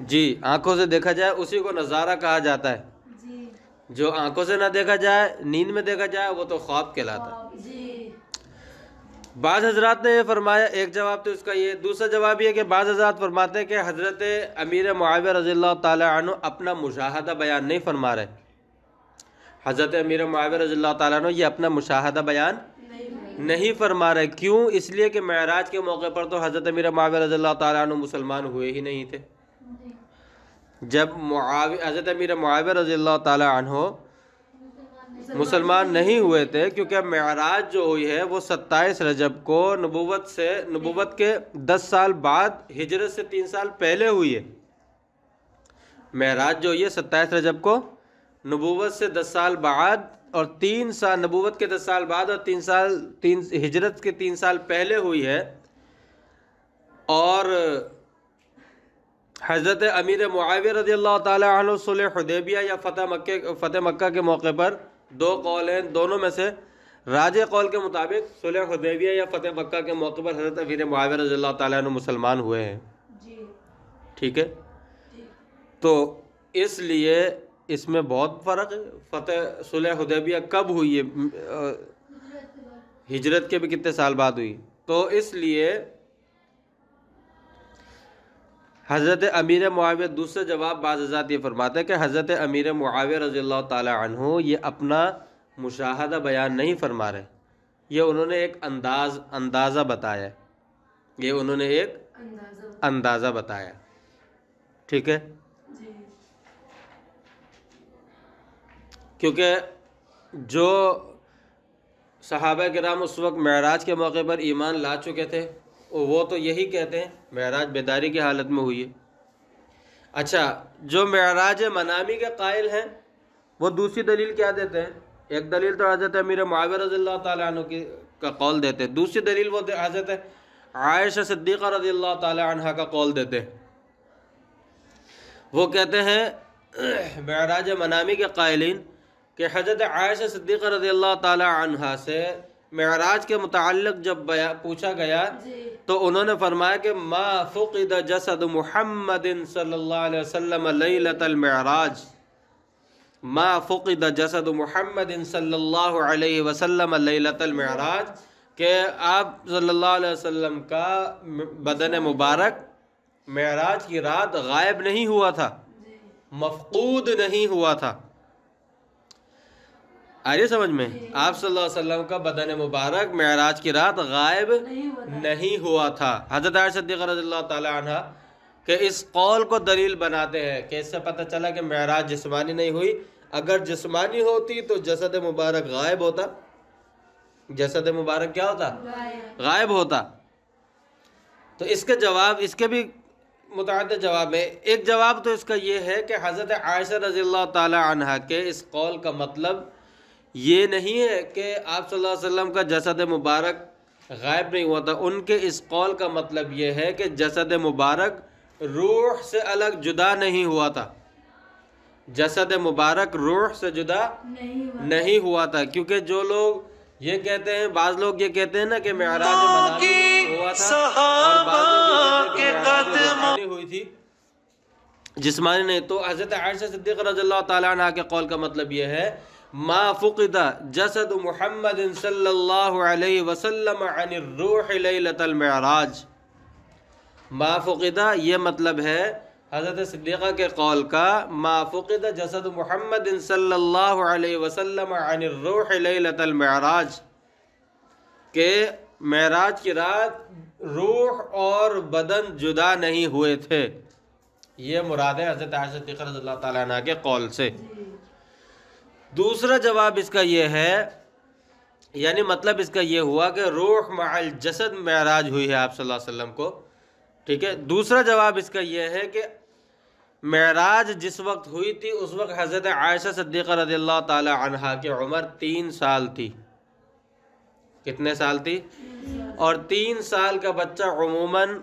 جی، آنکھوں سے دیکھا جائے اسی کو نظارہ کہا جاتا ہے. جو آنکھوں سے نہ دیکھا جائے، نیند میں دیکھا جائے، وہ تو خواب کہلاتا ہے. بعض حضرات نے یہ فرمایا، ایک جواب تو اس کا یہ. دوسرا جواب یہ کہ بعض حضرات فرماتے ہیں کہ حضرت امیر معاویہ رضی اللہ تعالی عنہ اپنا مشاہدہ بیان نہیں فرما رہے. حضرت امیر معاویہ رضی اللہ تعالیٰ عنہ یہ اپنا مشاہدہ بیان نہیں فرما رہے. کیوں؟ اس لیے کہ معراج کے موقع پر تو حضرت امیر معاویہ رضی اللہ تعالیٰ عنہ مسلمان ہوئے ہی نہیں تھے. جب حضرت امیر معاویہ رضی اللہ تعالی عنہ مسلمان نہیں ہوئے تھے، کیونکہ معراج جو ہوئی ہے وہ 27 رجب کو نبوت کے 10 سال بعد ہجرت سے 3 سال پہلے ہوئی ہے۔ معراج جو ہوئی ہے 27 رجب کو نبوت سے 10 سال بعد اور 3 سال نبوت کے 10 سال بعد اور 3 ہجرت کے 3 سال پہلے ہوئی ہے، اور حضرت امیر معاویہ رضی اللہ تعالی عنہ صلح حدیبیہ یا فتح مکہ کے موقع پر 2 قول ہیں، دونوں میں سے راجح قول کے مطابق صلح حدیبیہ یا فتح مکہ کے موقع پر حضرت امیر معاویہ رضی اللہ تعالی عنہ مسلمان ہوئے ہیں۔ ٹھیک ہے، تو اس لیے اس میں بہت فرق ہے۔ صلح حدیبیہ کب ہوئی ہے؟ ہجرت کے بھی کتنے سال بعد ہوئی، تو اس لیے حضرت امیر معاویہ دوسرا جواب بعض حضرات یہ فرماتے ہیں کہ حضرت امیر معاویہ رضی اللہ تعالی عنہ یہ اپنا مشاہدہ بیان نہیں فرما رہے، یہ انہوں نے ایک اندازہ بتایا، یہ انہوں نے ایک اندازہ بتایا۔ ٹھیک ہے، کیونکہ جو صحابہ کرام اس وقت معراج کے موقع پر ایمان لا چکے تھے وہ تو یہی کہتے ہیں معراج بیداری کی حالت میں ہوئی ہے۔ اچھا، جو معراج منامی کے قائل ہیں وہ دوسری دلیل کیا دیتے ہیں؟ ایک دلیل تو حضرت امیر معاویہ رضی اللہ تعالیٰ عنہ کا قول دیتے ہیں، دوسری دلیل وہ حضرت عائشہ صدیقہ رضی اللہ تعالیٰ عنہ کا قول دیتے ہیں۔ وہ کہتے ہیں معراج منامی کے قائلین کہ حضرت عائشہ صدیقہ رضی اللہ تعالی عنہا سے معراج کے متعلق جب پوچھا گیا تو انہوں نے فرمایا کہ ما فقد جسد محمد صلی اللہ علیہ وسلم لیلۃ المعراج، ما فقد جسد محمد صلی اللہ علیہ وسلم لیلۃ المعراج، کہ آپ صلی اللہ علیہ وسلم کا بدن مبارک معراج کی رات غائب نہیں ہوا تھا، مفقود نہیں ہوا تھا۔ آئیے سمجھ میں، آپ صلی اللہ علیہ وسلم کا بدن مبارک معراج کی رات غائب نہیں ہوا تھا۔ حضرت عائشہ صدیقہ رضی اللہ تعالی عنہ کہ اس قول کو دلیل بناتے ہیں کہ اس سے پتہ چلا کہ معراج جسمانی نہیں ہوئی، اگر جسمانی ہوتی تو جسد مبارک غائب ہوتا، جسد مبارک کیا ہوتا؟ غائب ہوتا۔ تو اس کے جواب، اس کے بھی متعدد جواب ہے۔ ایک جواب تو اس کا یہ ہے کہ حضرت عائشہ رضی اللہ تعالی عنہ کے اس قول کا مطلب یہ نہیں ہے کہ آپ صلی اللہ علیہ وسلم کا جسد مبارک غائب نہیں ہوا تھا، ان کے اس قول کا مطلب یہ ہے کہ جسد مبارک روح سے الگ جدا نہیں ہوا تھا، جسد مبارک روح سے جدا نہیں ہوا تھا، کیونکہ جو لوگ یہ کہتے ہیں، بعض لوگ یہ کہتے ہیں نا کہ معراج منامی ہوا تھا، اور بعض لوگ یہ کہتے ہیں کہ معراج روحانی ہوئی تھی، جسمانی نہیں۔ تو حضرت عائشہ صدیقہ رضی اللہ تعالیٰ عنہ کے قول کا مطلب یہ ہے ما فقد جسد محمد صلی اللہ علیہ وسلم عن الروح لیلۃ المعراج، ما فقد یہ مطلب ہے حضرت صدیقہ کے قول کا، ما فقد جسد محمد صلی اللہ علیہ وسلم عن الروح لیلۃ المعراج، کہ معراج کی رات روح اور بدن جدا نہیں ہوئے تھے، یہ مراد ہے حضرت عائشہ صدیقہ رضی اللہ تعالیٰ عنہ کے قول سے۔ دوسرا جواب اس کا یہ ہے، یعنی مطلب اس کا یہ ہوا کہ روح مع الجسد معراج ہوئی ہے آپ صلی اللہ علیہ وسلم کو، ٹھیک ہے۔ دوسرا جواب اس کا یہ ہے کہ معراج جس وقت ہوئی تھی اس وقت حضرت عائشہ صدیقہ رضی اللہ تعالی عنہا کی عمر 3 سال تھی۔ کتنے سال تھی؟ اور 3 سال کا بچہ عموماً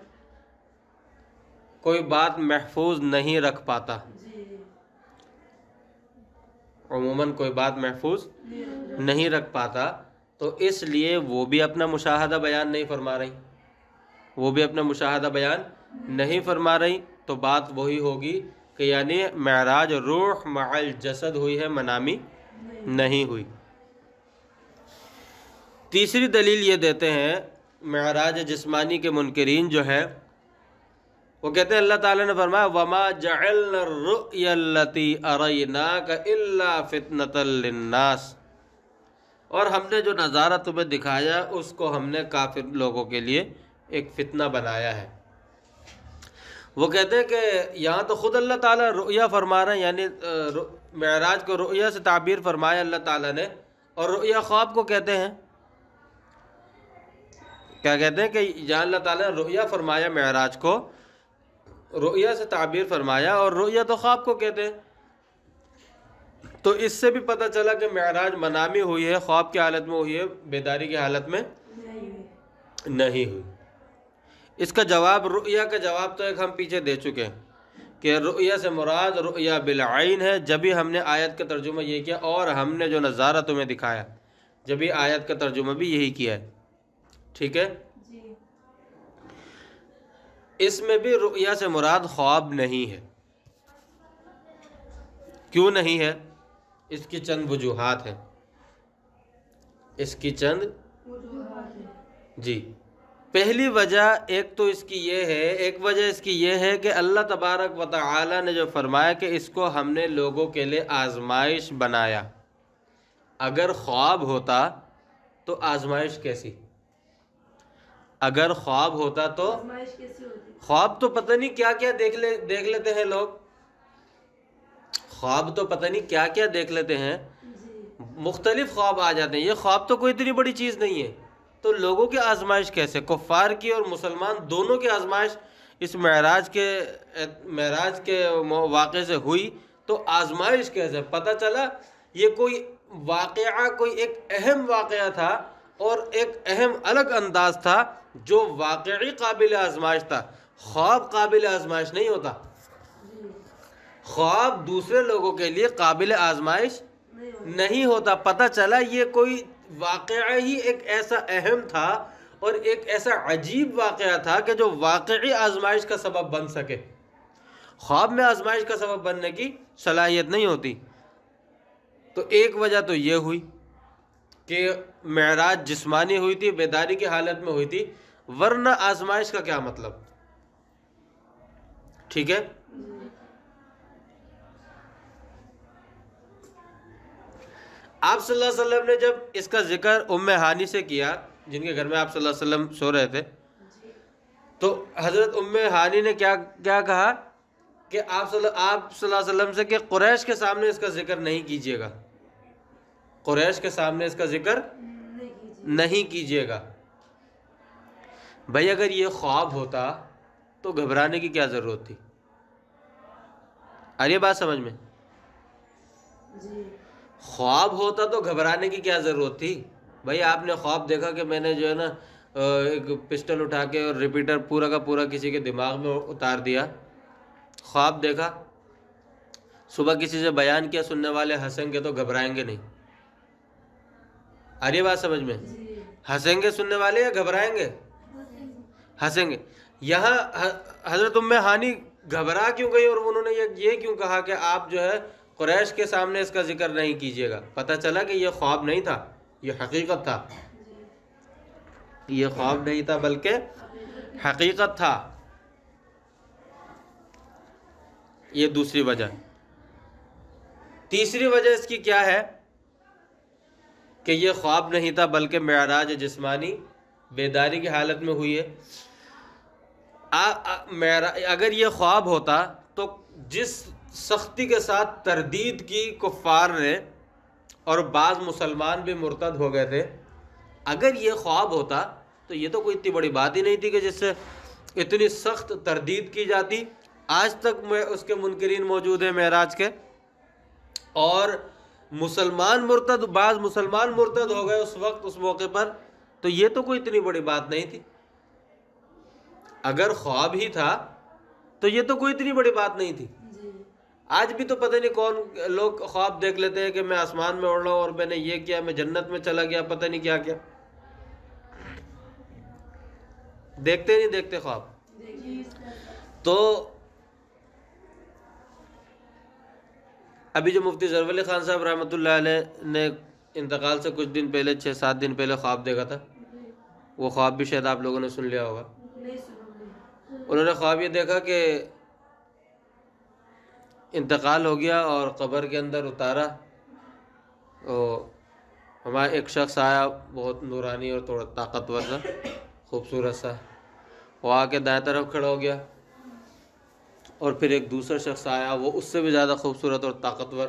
کوئی بات محفوظ نہیں رکھ پاتا، عموماً کوئی بات محفوظ نہیں رکھ پاتا، تو اس لیے وہ بھی اپنا مشاہدہ بیان نہیں فرما رہی، وہ بھی اپنا مشاہدہ بیان نہیں فرما رہی، تو بات وہی ہوگی کہ یعنی معراج روح مع الجسد ہوئی ہے، منامی نہیں ہوئی۔ تیسری دلیل یہ دیتے ہیں معراج جسمانی کے منکرین جو ہے، وہ کہتے ہیں اللہ تعالیٰ نے فرمایا وَمَا جَعَلْنَا الرُّؤْيَا الَّتِي أَرَيْنَاكَ إِلَّا فِتْنَةً لِلنَّاسِ، اور ہم نے جو نظارہ تمہیں دکھایا اس کو ہم نے کافر لوگوں کے لیے ایک فتنہ بنایا ہے۔ وہ کہتے ہیں کہ یہاں تو خود اللہ تعالیٰ رؤیا فرما رہے ہیں، یعنی معراج کو رؤیا سے تعبیر فرمایا اللہ تعالیٰ نے، اور رؤیا خواب کو کہتے ہیں، کیا کہتے ہیں کہ یہاں اللہ تعالیٰ نے رؤیا فرمایا، معراج کو رؤیا سے تعبیر فرمایا، اور رؤیا تو خواب کو کہتے ہیں۔ تو اس سے بھی پتہ چلا کہ معراج منامی ہوئی ہے، خواب کی حالت میں ہوئی ہے، بیداری کی حالت میں نہیں ہوئی۔ اس کا جواب، رؤیا کا جواب تو ایک ہم پیچھے دے چکے ہیں کہ رؤیا سے مراد رؤیا بالعین ہے، جبھی ہم نے آیت کا ترجمہ یہ کیا، اور ہم نے جو نظارہ تمہیں دکھایا، جبھی آیت کا ترجمہ بھی یہی کیا ہے، ٹھیک ہے۔ اس میں بھی رؤیا سے مراد خواب نہیں ہے۔ کیوں نہیں ہے؟ اس کی چند وجوہات ہیں، اس کی چند جی پہلی وجہ ایک تو اس کی یہ ہے، ایک وجہ اس کی یہ ہے کہ اللہ تبارک و تعالی نے جو فرمایا کہ اس کو ہم نے لوگوں کے لیے آزمائش بنایا۔ اگر خواب ہوتا تو آزمائش کیسی؟ اگر خواب ہوتا تو خواب تو پتہ نہیں کیا کیا دیکھ لیتے ہیں لوگ، خواب تو پتہ نہیں کیا کیا دیکھ لیتے ہیں، مختلف خواب آ جاتے ہیں۔ یہ خواب تو کوئی اتنی بڑی چیز نہیں ہے، تو لوگوں کی آزمائش کیسے؟ کفار کی اور مسلمان دونوں کی آزمائش اس معراج کے واقعے سے ہوئی، تو آزمائش کیسے؟ پتہ چلا یہ کوئی واقعہ، کوئی ایک اہم واقعہ تھا، اور ایک اہم الگ انداز تھا جو واقعی قابل آزمائش تھا۔ خواب قابل آزمائش نہیں ہوتا، خواب دوسرے لوگوں کے لیے قابل آزمائش نہیں ہوتا۔ پتہ چلا یہ کوئی واقعہ ہی ایک ایسا اہم تھا اور ایک ایسا عجیب واقعہ تھا کہ جو واقعی آزمائش کا سبب بن سکے۔ خواب میں آزمائش کا سبب بننے کی صلاحیت نہیں ہوتی۔ تو ایک وجہ تو یہ ہوئی کہ معراج جسمانی ہوئی تھی، بیداری کی حالت میں ہوئی تھی، ورنہ آزمائش کا کیا مطلب؟ ٹھیک ہے۔ آپ صلی اللہ علیہ وسلم نے جب اس کا ذکر ام ہانی سے کیا، جن کے گھر میں آپ صلی اللہ علیہ وسلم سو رہے تھے، تو حضرت ام ہانی نے کیا کہا کہ آپ صلی اللہ علیہ وسلم سے کہ قریش کے سامنے اس کا ذکر نہیں کیجیے گا، قریش کے سامنے اس کا ذکر نہیں کیجیے گا۔ بھائی اگر یہ خواب ہوتا تو گھبرانے کی کیا ضرورت تھی؟ آ رہی ہے بات سمجھ میں؟ خواب ہوتا تو گھبرانے کی کیا ضرورت تھی؟ بھائی آپ نے خواب دیکھا کہ میں نے جو ہے نا ایک پسٹل اٹھا کے اور ریپیٹر پورا کا پورا کسی کے دماغ میں اتار دیا، خواب دیکھا، صبح کسی سے بیان کیا، سننے والے ہنسیں گے تو گھبرائیں گے نہیں؟ آ رہی ہے بات سمجھ میں؟ ہنسیں گے سننے والے یا گھبرائیں گے؟ ہنسیں گے۔ یہاں حضرت ام ہانی گھبرا کیوں گئی اور انہوں نے یہ کیوں کہا کہ آپ جو ہے قریش کے سامنے اس کا ذکر نہیں کیجیے گا؟ پتہ چلا کہ یہ خواب نہیں تھا، یہ حقیقت تھا، یہ خواب نہیں تھا بلکہ حقیقت تھا۔ یہ دوسری وجہ۔ تیسری وجہ اس کی کیا ہے کہ یہ خواب نہیں تھا بلکہ معراج جسمانی بیداری کی حالت میں ہوئی ہے۔ اگر یہ خواب ہوتا تو جس سختی کے ساتھ تردید کی کفار نے، اور بعض مسلمان بھی مرتد ہو گئے تھے، اگر یہ خواب ہوتا تو یہ تو کوئی اتنی بڑی بات ہی نہیں تھی کہ جس سے اتنی سخت تردید کی جاتی۔ آج تک میں اس کے منکرین موجود ہیں معراج کے، اور بعض مسلمان مرتد ہو گئے اس وقت، اس موقع پر، تو یہ تو کوئی اتنی بڑی بات نہیں تھی۔ اگر خواب ہی تھا تو یہ تو کوئی اتنی بڑی بات نہیں تھی۔ آج بھی تو پتہ نہیں کون لوگ خواب دیکھ لیتے ہیں کہ میں آسمان میں اڑ رہا ہوں اور میں نے یہ کیا، میں جنت میں چلا گیا، پتہ نہیں کیا کیا۔ دیکھتے نہیں دیکھتے خواب؟ تو ابھی جو مفتی ظفر علی خان صاحب رحمۃ اللہ علیہ نے انتقال سے کچھ دن پہلے، 6-7 دن پہلے خواب دیکھا تھا، وہ خواب بھی شاید آپ لوگوں نے سن لیا ہوگا۔ انہوں نے خواب یہ دیکھا کہ انتقال ہو گیا اور قبر کے اندر اتارا، ہمارا ایک شخص آیا، بہت نورانی اور تھوڑا طاقتور سا، خوبصورت سا، وہ آ کے دائیں طرف کھڑا ہو گیا، اور پھر ایک دوسرا شخص آیا، وہ اس سے بھی زیادہ خوبصورت اور طاقتور،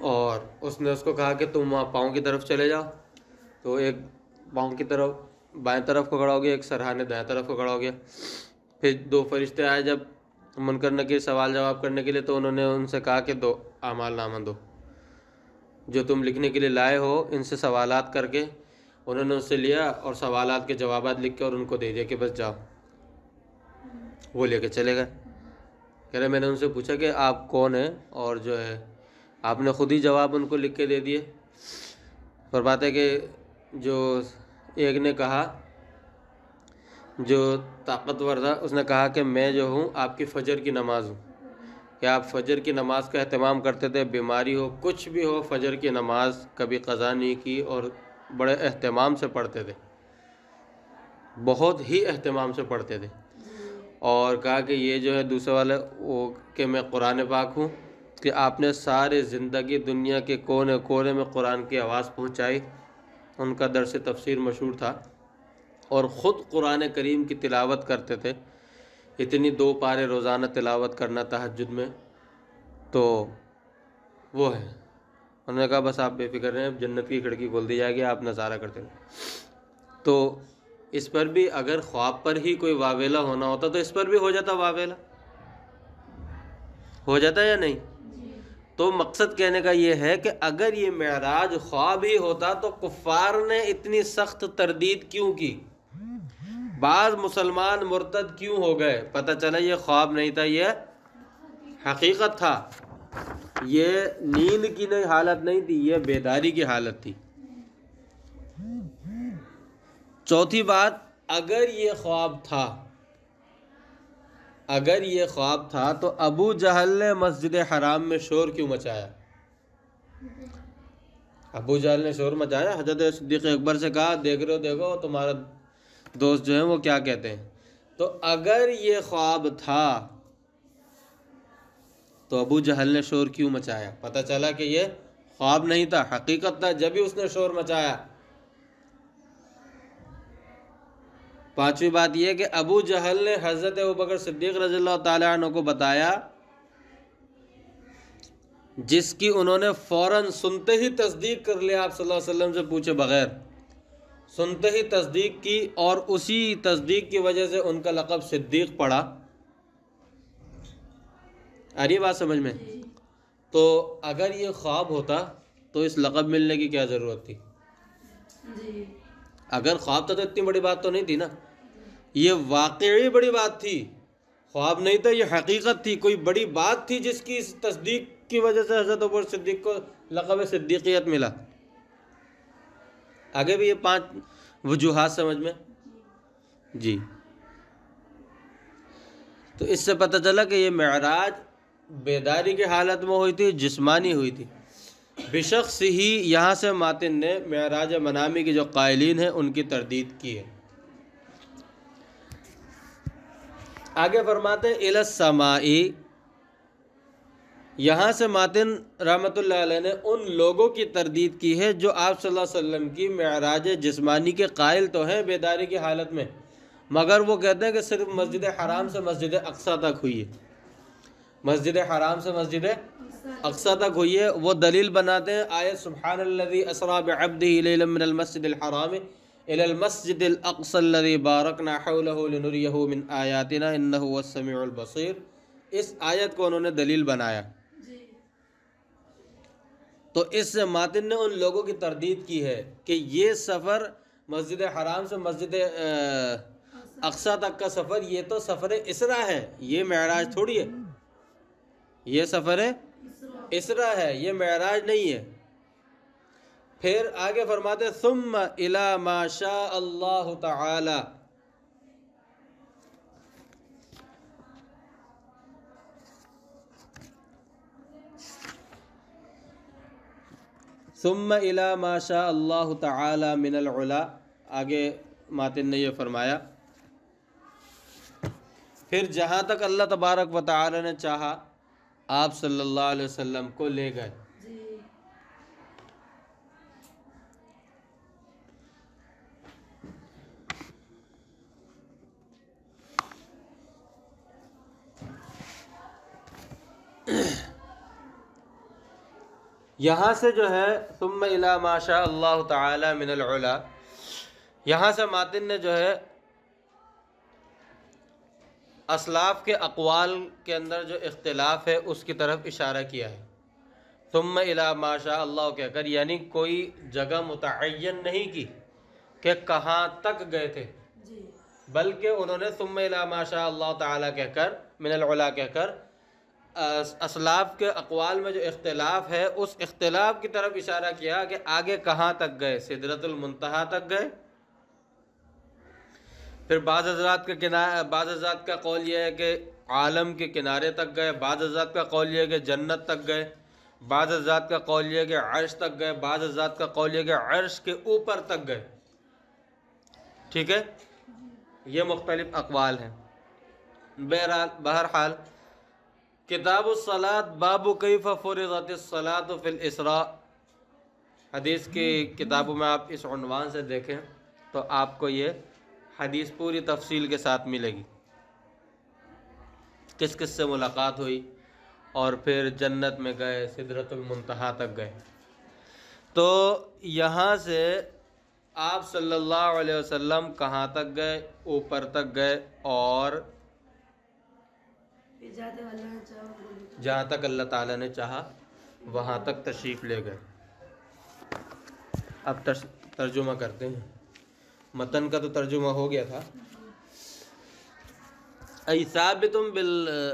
اور اس نے اس کو کہا کہ تم وہاں پاؤں کی طرف چلے جاؤ. تو ایک پاؤں کی طرف بائیں طرف کو کھڑا ہو گیا، ایک سرحانے دائیں طرف کو کھڑا ہو گیا. پھر دو فرشتے آئے جب منکر نکیر سوال جواب کرنے کے لیے، تو انہوں نے ان سے کہا کہ دو اعمال نامہ دو جو تم لکھنے کے لیے لائے ہو، ان سے سوالات کر کے. انہوں نے اس سے لیا اور سوالات کے جوابات لکھ کے اور ان کو دے دیا کہ بس جاؤ. وہ لے کے چلے گئے. کہہ رہے میں نے ان سے پوچھا کہ آپ کون ہیں، اور جو ہے آپ نے خود ہی جواب ان کو لکھ کے دے دیے. پر بات ہے کہ جو ایک نے کہا، جو طاقتور تھا، اس نے کہا کہ میں جو ہوں آپ کی فجر کی نماز ہوں، کہ آپ فجر کی نماز کا اہتمام کرتے تھے، بیماری ہو کچھ بھی ہو، فجر کی نماز کبھی قضا نہیں کی اور بڑے اہتمام سے پڑھتے تھے، بہت ہی اہتمام سے پڑھتے تھے. اور کہا کہ یہ جو ہے دوسرے والے وہ کہ میں قرآن پاک ہوں، کہ آپ نے سارے زندگی دنیا کے کونے کونے میں قرآن کی آواز پہنچائی. ان کا درس تفسیر مشہور تھا اور خود قرآن کریم کی تلاوت کرتے تھے. اتنی 2 پارے روزانہ تلاوت کرنا تہجد میں، تو وہ ہے. انہوں نے کہا بس آپ بے فکر رہیں، جنت کی کھڑکی کھول دی جائے گی، آپ نظارہ کرتے رہیں. تو اس پر بھی اگر خواب پر ہی کوئی واویلا ہونا ہوتا تو اس پر بھی ہو جاتا، واویلا ہو جاتا یا نہیں؟ تو مقصد کہنے کا یہ ہے کہ اگر یہ معراج خواب ہی ہوتا تو کفار نے اتنی سخت تردید کیوں کی؟ بعض مسلمان مرتد کیوں ہو گئے؟ پتہ چلا یہ خواب نہیں تھا، یہ حقیقت تھا. یہ نیند کی نہیں حالت نہیں تھی، یہ بیداری کی حالت تھی. چوتھی بات، اگر یہ خواب تھا تو ابو جہل نے مسجد حرام میں شور کیوں مچایا؟ ابو جہل نے شور مچایا، حضرت صدیق اکبر سے کہا دیکھو تمہارا دوست جو ہے وہ کیا کہتے ہیں. تو اگر یہ خواب تھا تو ابو جہل نے شور کیوں مچایا؟ پتہ چلا کہ یہ خواب نہیں تھا، حقیقت تھا، جب ہی اس نے شور مچایا. پانچویں بات یہ کہ ابو جہل نے حضرت ابوبکر صدیق رضی اللہ تعالیٰ عنہ کو بتایا، جس کی انہوں نے فوراً سنتے ہی تصدیق کر لیا، آپ صلی اللہ علیہ وسلم سے پوچھے بغیر سنتے ہی تصدیق کی، اور اسی تصدیق کی وجہ سے ان کا لقب صدیق پڑا. آ رہی بات سمجھ میں؟ تو اگر یہ خواب ہوتا تو اس لقب ملنے کی کیا ضرورت تھی؟ اگر خواب تھا تو اتنی بڑی بات تو نہیں تھی نا. یہ واقعی بڑی بات تھی، خواب نہیں تھا، یہ حقیقت تھی، کوئی بڑی بات تھی جس کی اس تصدیق کی وجہ سے حضرت ابوبکر صدیق کو لقب صدیقیت ملا. آگے بھی یہ 5 وجوہات سمجھ میں جی. تو اس سے پتہ چلا کہ یہ معراج بیداری کی حالت میں ہوئی تھی، جسمانی ہوئی تھی. بشخص ہی یہاں سے ماتن نے معراج منامی کے جو قائلین ہیں ان کی تردید کی ہے. آگے فرماتے ہیں الی السماء، یہاں سے ماتن رحمۃ اللہ علیہ نے ان لوگوں کی تردید کی ہے جو آپ صلی اللہ علیہ وسلم کی معراج جسمانی کے قائل تو ہیں بیداری کی حالت میں، مگر وہ کہتے ہیں کہ صرف مسجد حرام سے مسجد اقصیٰ تک ہوئی ہے. مسجد حرام سے مسجد اقصیٰ تک ہوئی ہے. وہ دلیل بناتے ہیں آیت سبحان الذی اسری بعبدہ لیلا من المسجد الحرام الی المسجد الاقصی الذی بارکنا حولہ لنریہ من آیاتنا انہ هو السمیع البصیر. اس آیت کو انہوں نے دلیل بنایا. تو اس سے ماتن نے ان لوگوں کی تردید کی ہے کہ یہ سفر مسجد حرام سے مسجد اقصیٰ تک کا سفر یہ تو سفر اسرا ہے، یہ معراج تھوڑی ہے. یہ سفر اسرا ہے، یہ معراج نہیں ہے. پھر آگے فرماتے ثم الی ما شاء اللہ تعالی، ثم الی ما شاء اللہ تعالی من العلا. آگے ماتن نے یہ فرمایا پھر جہاں تک اللہ تبارک و تعالی نے چاہا آپ صلی اللہ علیہ وسلم کو لے گئے. یہاں سے جو ہے ثم الی ما شاء اللہ تعالی من العلا، یہاں سے ماتن نے جو ہے اسلاف کے اقوال کے اندر جو اختلاف ہے اس کی طرف اشارہ کیا ہے، ثم الی ما شاء اللہ کہہ کر، یعنی کوئی جگہ متعین نہیں کی کہ کہاں تک گئے تھے، بلکہ انہوں نے ثم الی ما شاء اللہ تعالی کہہ کر من العلا کہہ کر اسلاف کے اقوال میں جو اختلاف ہے اس اختلاف کی طرف اشارہ کیا کہ آگے کہاں تک گئے، سدرۃ المنتہا تک گئے۔ پھر بعض حضرات کا قول یہ ہے کہ عالم کے کنارے تک گئے، بعض حضرات کا قول یہ ہے کہ جنت تک گئے، بعض حضرات کا قول یہ ہے کہ عرش تک گئے، بعض حضرات کا قول یہ ہے کہ عرش کے اوپر تک گئے۔ ٹھیک ہے، یہ مختلف اقوال ہیں۔ بہرحال کتاب الصلاۃ باب کیف فرضت الصلاۃ فی الاسراء، حدیث کی کتابوں میں آپ اس عنوان سے دیکھیں تو آپ کو یہ حدیث پوری تفصیل کے ساتھ ملے گی، کس کس سے ملاقات ہوئی اور پھر جنت میں گئے، سدرۃ المنتہا تک گئے۔ تو یہاں سے آپ صلی اللہ علیہ وسلم کہاں تک گئے؟ اوپر تک گئے، اور جہاں تک اللہ تعالیٰ نے چاہا وہاں تک تشریف لے گئے۔ اب ترجمہ کرتے ہیں، متن کا تو ترجمہ ہو گیا تھا۔ ای ثابتم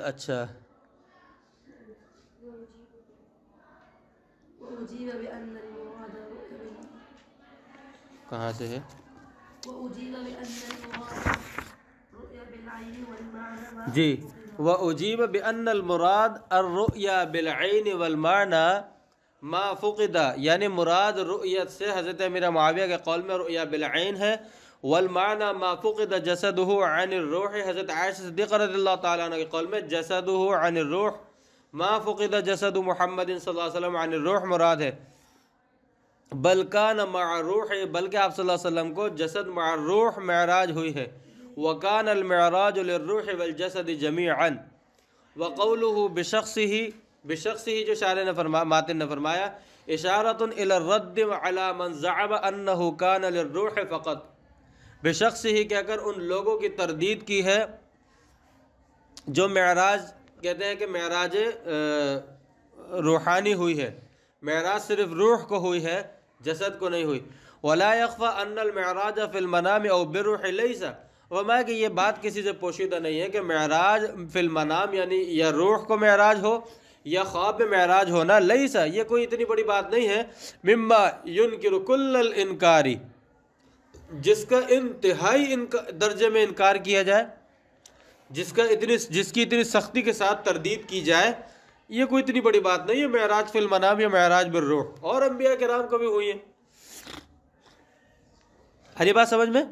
اچھا کہاں سے ہے؟ جی، وَأُجِيبَ بِأَنَّ الْمُرَادَ الرُّؤْيَا بِالْعَيْنِ وَالْمَعْنَى مَا فُقِدَ، یعنی مراد رؤیت سے حضرت امیر معاویہ کے قول میں رؤیا بالعین ہے، والمعنی ما فقد جسدہ عن الروح، حضرت عائشہ صدیقہ رضی اللہ تعالیٰ عنہ کے قول میں جسدہ عن الروح ما فقد جسد محمد صلی اللہ علیہ وسلم عن الروح مراد ہے، بل کان مع الروح، بلکہ آپ صلی اللہ علیہ وسلم کو جسد مع الروح معراج ہوئی ہے، وکان المعراج للروح والجسد جمیعا، وقولہ بشخصہ جو شاعر نے ماتن نے فرمایا اشارۃ الی الرد علی من زعم انہ کان للروح فقط، بشخصہ کہہ کر ان لوگوں کی تردید کی ہے جو معراج کہتے ہیں کہ معراج روحانی ہوئی ہے، معراج صرف روح کو ہوئی ہے، جسد کو نہیں ہوئی۔ ولا يخفى ان المعراج فی المنام او بالروح لیس، وما کہ یہ بات کسی سے پوشیدہ نہیں ہے کہ معراج فی المنام یعنی یا روح کو معراج ہو یا خواب میں معراج ہونا، لیسا یہ کوئی اتنی بڑی بات نہیں ہے، مما ینکر کل الانکاری، جس کا انتہائی درجے میں انکار کیا جائے، جس کی اتنی سختی کے ساتھ تردید کی جائے، یہ کوئی اتنی بڑی بات نہیں ہے معراج فی المنام یا معراج بالروح، اور انبیاء کرام کو بھی ہوئی ہے۔ ہری بات سمجھ میں؟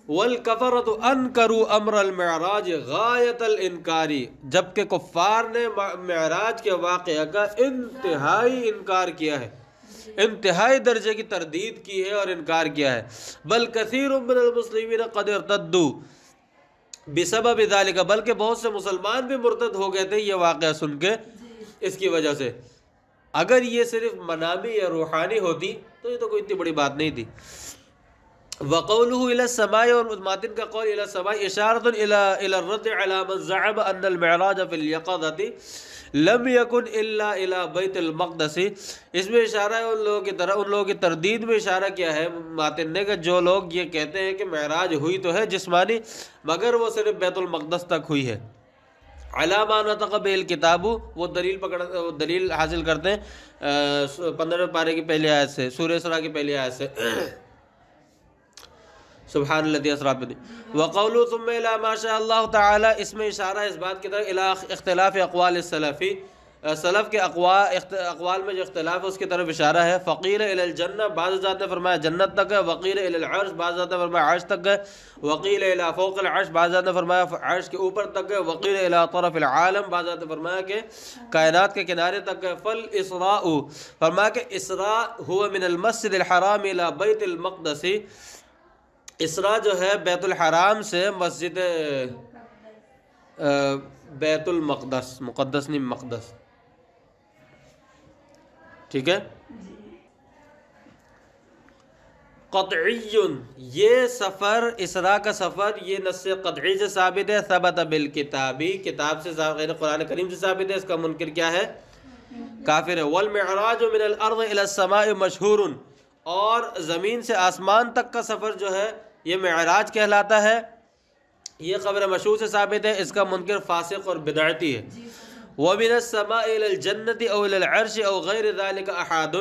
وَالْكَفَرَةُ أَنْكَرُوا أَمْرَ الْمِعْرَاجِ غَایَةَ الْإِنْكَارِ، جبکہ کفار نے معراج کے واقعہ کا انتہائی انکار کیا ہے، انتہائی درجے کی تردید کی ہے اور انکار کیا ہے۔ بل کثیر من المسلمین قد ارتدوا بسبب ذلك، بلکہ بہت سے مسلمان بھی مرتد ہو گئے تھے یہ واقعہ سن کے، اس کی وجہ سے۔ اگر یہ صرف منامی یا روحانی ہوتی تو یہ تو کوئی اتنی بڑی بات نہیں تھی۔ وقولہ الی السماء، اور ماتن کا قول الی السماء اشارۃ الی الرد علی من زعم ان المعراج فی الیقظۃ لم یکن الا الی بیت المقدس، اس میں اشارہ ہے ان لوگوں کی تردید میں اشارہ کیا ہے ماتن نے کہ جو لوگ یہ کہتے ہیں کہ معراج ہوئی تو ہے جسمانی مگر وہ صرف بیت المقدس تک ہوئی ہے۔ علی ما نطق بہ الکتاب، وہ دلیل حاصل کرتے ہیں 15 پارے کی پہلی آیت سے، سورہ اسراء کی پہلی آیت سے، سبحان الذی اسریٰ ببعبدہ۔ وقولوا ثم الی ما شاء اللہ تعالی، اس میں اشارہ اس بات کی طرف الی اختلاف اقوال السلفی، سلف کے اقوال میں جو اختلاف ہے اس کی طرف اشارہ ہے۔ فقیل الی الجنہ، بعض حضرات نے فرمایا جنت تک ہے، وقیل الی العرش، بعض حضرات نے فرمایا عرش تک ہے، وقیل الی فوق العرش، بعض حضرات نے فرمایا عرش کے اوپر تک ہے، وقیل الی طرف العالم، بعض حضرات نے فرمایا کہ کائنات کے کنارے تک ہے۔ فالاسراء، فرمایا کہ اسراء ہوا من المسجد الحرام الی بیت المقدس، اسراء جو ہے بیت الحرام سے مسجد بیت المقدس، مقدس نہیں مقدس، ٹھیک ہے۔ قطعی، یہ سفر اسراء کا سفر یہ نص قطعی سے ثابت ہے، ثبت بالکتابی، کتاب سے غیر قرآن کریم سے ثابت ہے، اس کا منکر کیا ہے؟ کافر ہے۔ والمعراج من الارض الى السماء مشہور، اور زمین سے آسمان تک کا سفر جو ہے یہ معراج کہلاتا ہے، یہ خبر مشہور سے ثابت ہے، اس کا منکر فاسق اور بدعتی ہے۔ ومن السماء الى الجنة او الى العرش او غیر ذلك احاد،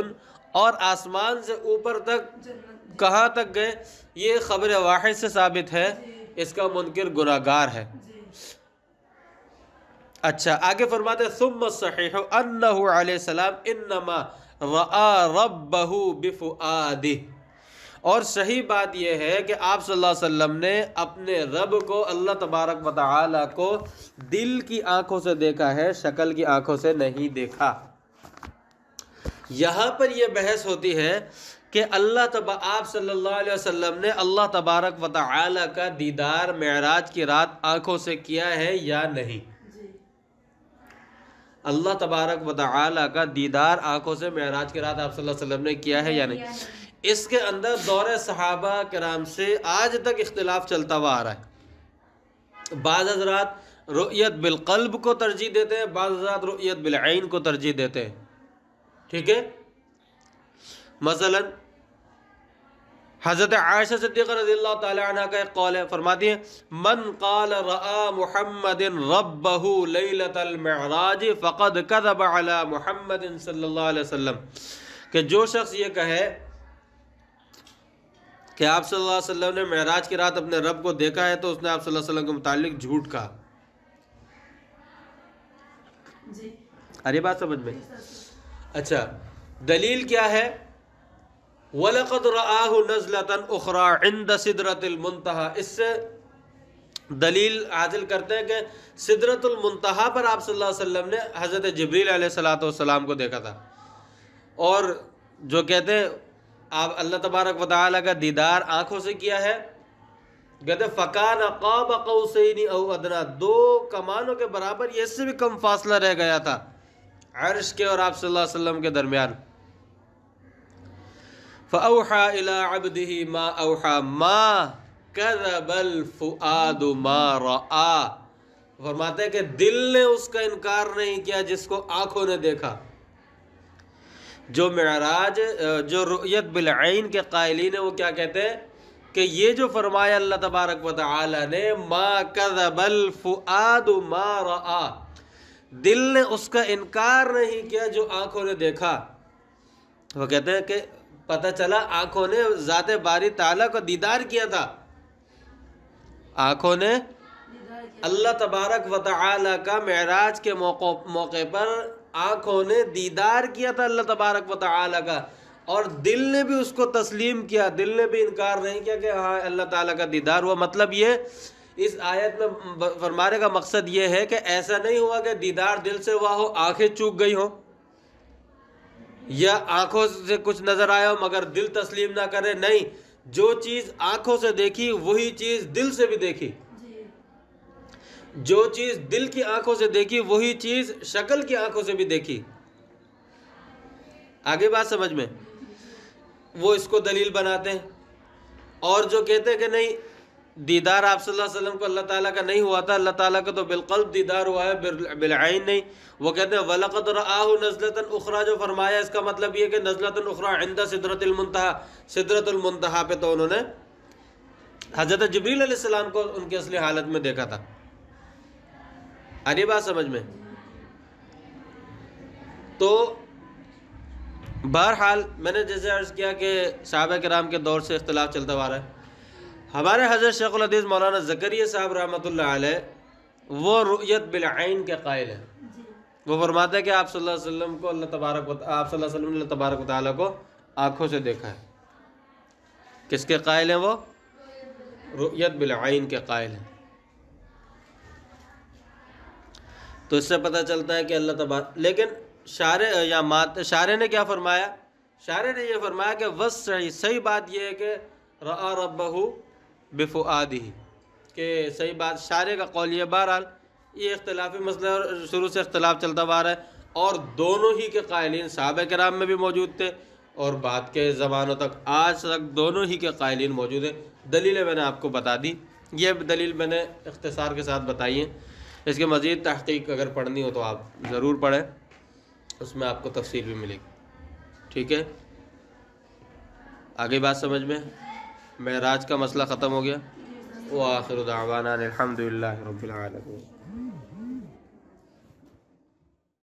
اور آسمان سے اوپر تک کہاں تک گئے یہ خبر واحد سے ثابت ہے، اس کا منکر گناہگار ہے۔ اچھا آگے فرماتے ہیں ثم الصحیح انہ علیہ السلام انما رأى ربہ بفؤادہ، اور صحیح بات یہ ہے کہ آپ صلی اللہ علیہ وسلم نے اپنے رب کو، اللہ تبارک و تعالی کو دل کی آنکھوں سے دیکھا ہے، شکل کی آنکھوں سے نہیں دیکھا۔ یہاں پر یہ بحث ہوتی ہے کہ آپ صلی اللہ علیہ وسلم نے اللہ تبارک و تعالی کا دیدار معراج کی رات آنکھوں سے کیا ہے یا نہیں؟ اللہ تبارک و تعالی کا دیدار آنکھوں سے معراج کی رات آپ صلی اللہ علیہ وسلم نے کیا ہے یا نہیں؟ اس کے اندر دور صحابہ کرام سے آج تک اختلاف چلتا ہوا آ رہا ہے۔ بعض حضرات رؤیت بالقلب کو ترجیح دیتے ہیں، بعض حضرات رؤیت بالعین کو ترجیح دیتے ہیں، ٹھیک ہے؟ مثلا حضرت عائشہ صدیقہ رضی اللہ تعالی عنہ کا ایک قول ہے، فرماتی ہیں من قال رأى محمد ربہ لیلۃ المعراج فقد کذب علی محمد صلی اللہ علیہ وسلم، کہ جو شخص یہ کہے کہ آپ صلی اللہ علیہ وسلم نے معراج کی رات اپنے رب کو دیکھا ہے تو اس نے آپ صلی اللہ علیہ وسلم کے متعلق جھوٹ کہا۔ ارے بات سمجھ میں؟ اچھا دلیل کیا ہے؟ وَلَقَدْ رَآهُ نَزْلَةً أُخْرَى عِنْدَ سِدْرَةِ الْمُنْتَهَى، اس سے دلیل حاصل کرتے ہیں کہ سدرۃ المنتہا پر آپ صلی اللہ علیہ وسلم نے حضرت جبریل علیہ السلام کو دیکھا تھا، اور جو کہتے ہیں آپ اللہ تبارک و تعالیٰ کا دیدار آنکھوں سے کیا ہے، کہتے فَكَانَ قَابَ قَوْسَيْنِ أَوْ أَدْنَىٰ، دو کمانوں کے برابر، یہ اس سے بھی کم فاصلہ رہ گیا تھا عرش کے اور آپ صلی اللہ علیہ وسلم کے درمیان۔ فَأَوْحَى إِلَىٰ عَبْدِهِ مَا أَوْحَىٰ مَا كَذَبَ الْفُؤَادُ مَا رَآ، فرماتے ہیں کہ دل نے اس کا انکار نہیں کیا جس کو آنکھوں نے دیکھا۔ جو معراج، جو رؤیت بالعین کے قائلین ہیں وہ کیا کہتے ہیں کہ یہ جو فرمایا اللہ تبارک و تعالی نے ما کذب الفؤاد ما رآ، دل نے اس کا انکار نہیں کیا جو آنکھوں نے دیکھا۔ وہ کہتے ہیں کہ پتہ چلا آنکھوں نے ذات باری تعالیٰ کو دیدار کیا تھا، آنکھوں نے اللہ تبارک و تعالی کا معراج کے موقع پر آنکھوں نے دیدار کیا تھا اللہ تبارک و تعالی کا، اور دل نے بھی اس کو تسلیم کیا، دل نے بھی انکار نہیں کیا کہ ہاں اللہ تعالیٰ کا دیدار ہوا۔ مطلب یہ اس آیت میں فرمانے کا مقصد یہ ہے کہ ایسا نہیں ہوا کہ دیدار دل سے ہوا ہو آنکھیں چوک گئی ہوں، یا آنکھوں سے کچھ نظر آیا ہو مگر دل تسلیم نہ کرے، نہیں، جو چیز آنکھوں سے دیکھی وہی چیز دل سے بھی دیکھی، جو چیز دل کی آنکھوں سے دیکھی وہی چیز شکل کی آنکھوں سے بھی دیکھی۔ آگے بات سمجھ میں؟ وہ اس کو دلیل بناتے ہیں، اور جو کہتے ہیں کہ نہیں دیدار آپ صلی اللہ علیہ وسلم کو اللہ تعالیٰ کا نہیں ہوا تھا، اللہ تعالیٰ کا تو بالقلب دیدار ہوا ہے، بالعین نہیں، وہ کہتے ہیں وَلَقَدْ رَآهُ نَزْلَةً أُخْرَىٰ، جو فرمایا اس کا مطلب یہ کہ نزلۃ اخرى عند سدرۃ المنتہا، سدرۃ المنتہا پہ تو انہوں نے حضرت جبریل علیہ السلام کو ان کی اصلی حالت میں دیکھا تھا۔ آری بات سمجھ میں؟ تو بہرحال میں نے جیسے عرض کیا کہ صحابہ کرام کے دور سے اختلاف چلتا آ رہا ہے۔ ہمارے حضرت شیخ الحدیث مولانا زکریا صاحب رحمۃ اللہ علیہ وہ رؤیت بالعین کے قائل ہیں، وہ فرماتے ہیں کہ آپ صلی اللہ علیہ وسلم کو آپ صلی اللہ علیہ وسلم نے اللہ تبارک و تعالیٰ کو آنکھوں سے دیکھا ہے۔ کس کے قائل ہیں وہ؟ رؤیت بالعین کے قائل ہیں۔ تو اس سے پتہ چلتا ہے کہ اللہ تبارک، لیکن شارح نے کیا فرمایا؟ شارح نے یہ فرمایا کہ صحیح بات یہ ہے کہ رأى ربہ بفؤادہ، کہ صحیح بات شارح کا قول یہ، بہرحال یہ اختلافی مسئلہ شروع سے اختلاف چلتا آ رہا ہے۔ اور دونوں ہی کے قائلین صحابہ کرام میں بھی موجود تھے اور بعد کے زمانوں تک آج تک دونوں ہی کے قائلین موجود ہیں۔ دلیلیں میں نے آپ کو بتا دی، یہ دلیل میں نے اختصار کے ساتھ بتائی ہیں، اس کے مزید تحقیق اگر پڑھنی ہو تو آپ ضرور پڑھیں، اس میں آپ کو تفصیل بھی ملے گی۔ ٹھیک ہے، آگے بات سمجھ میں؟ معراج کا مسئلہ ختم ہو گیا۔ وآخر دعوانا الحمدللہ رب العالمین۔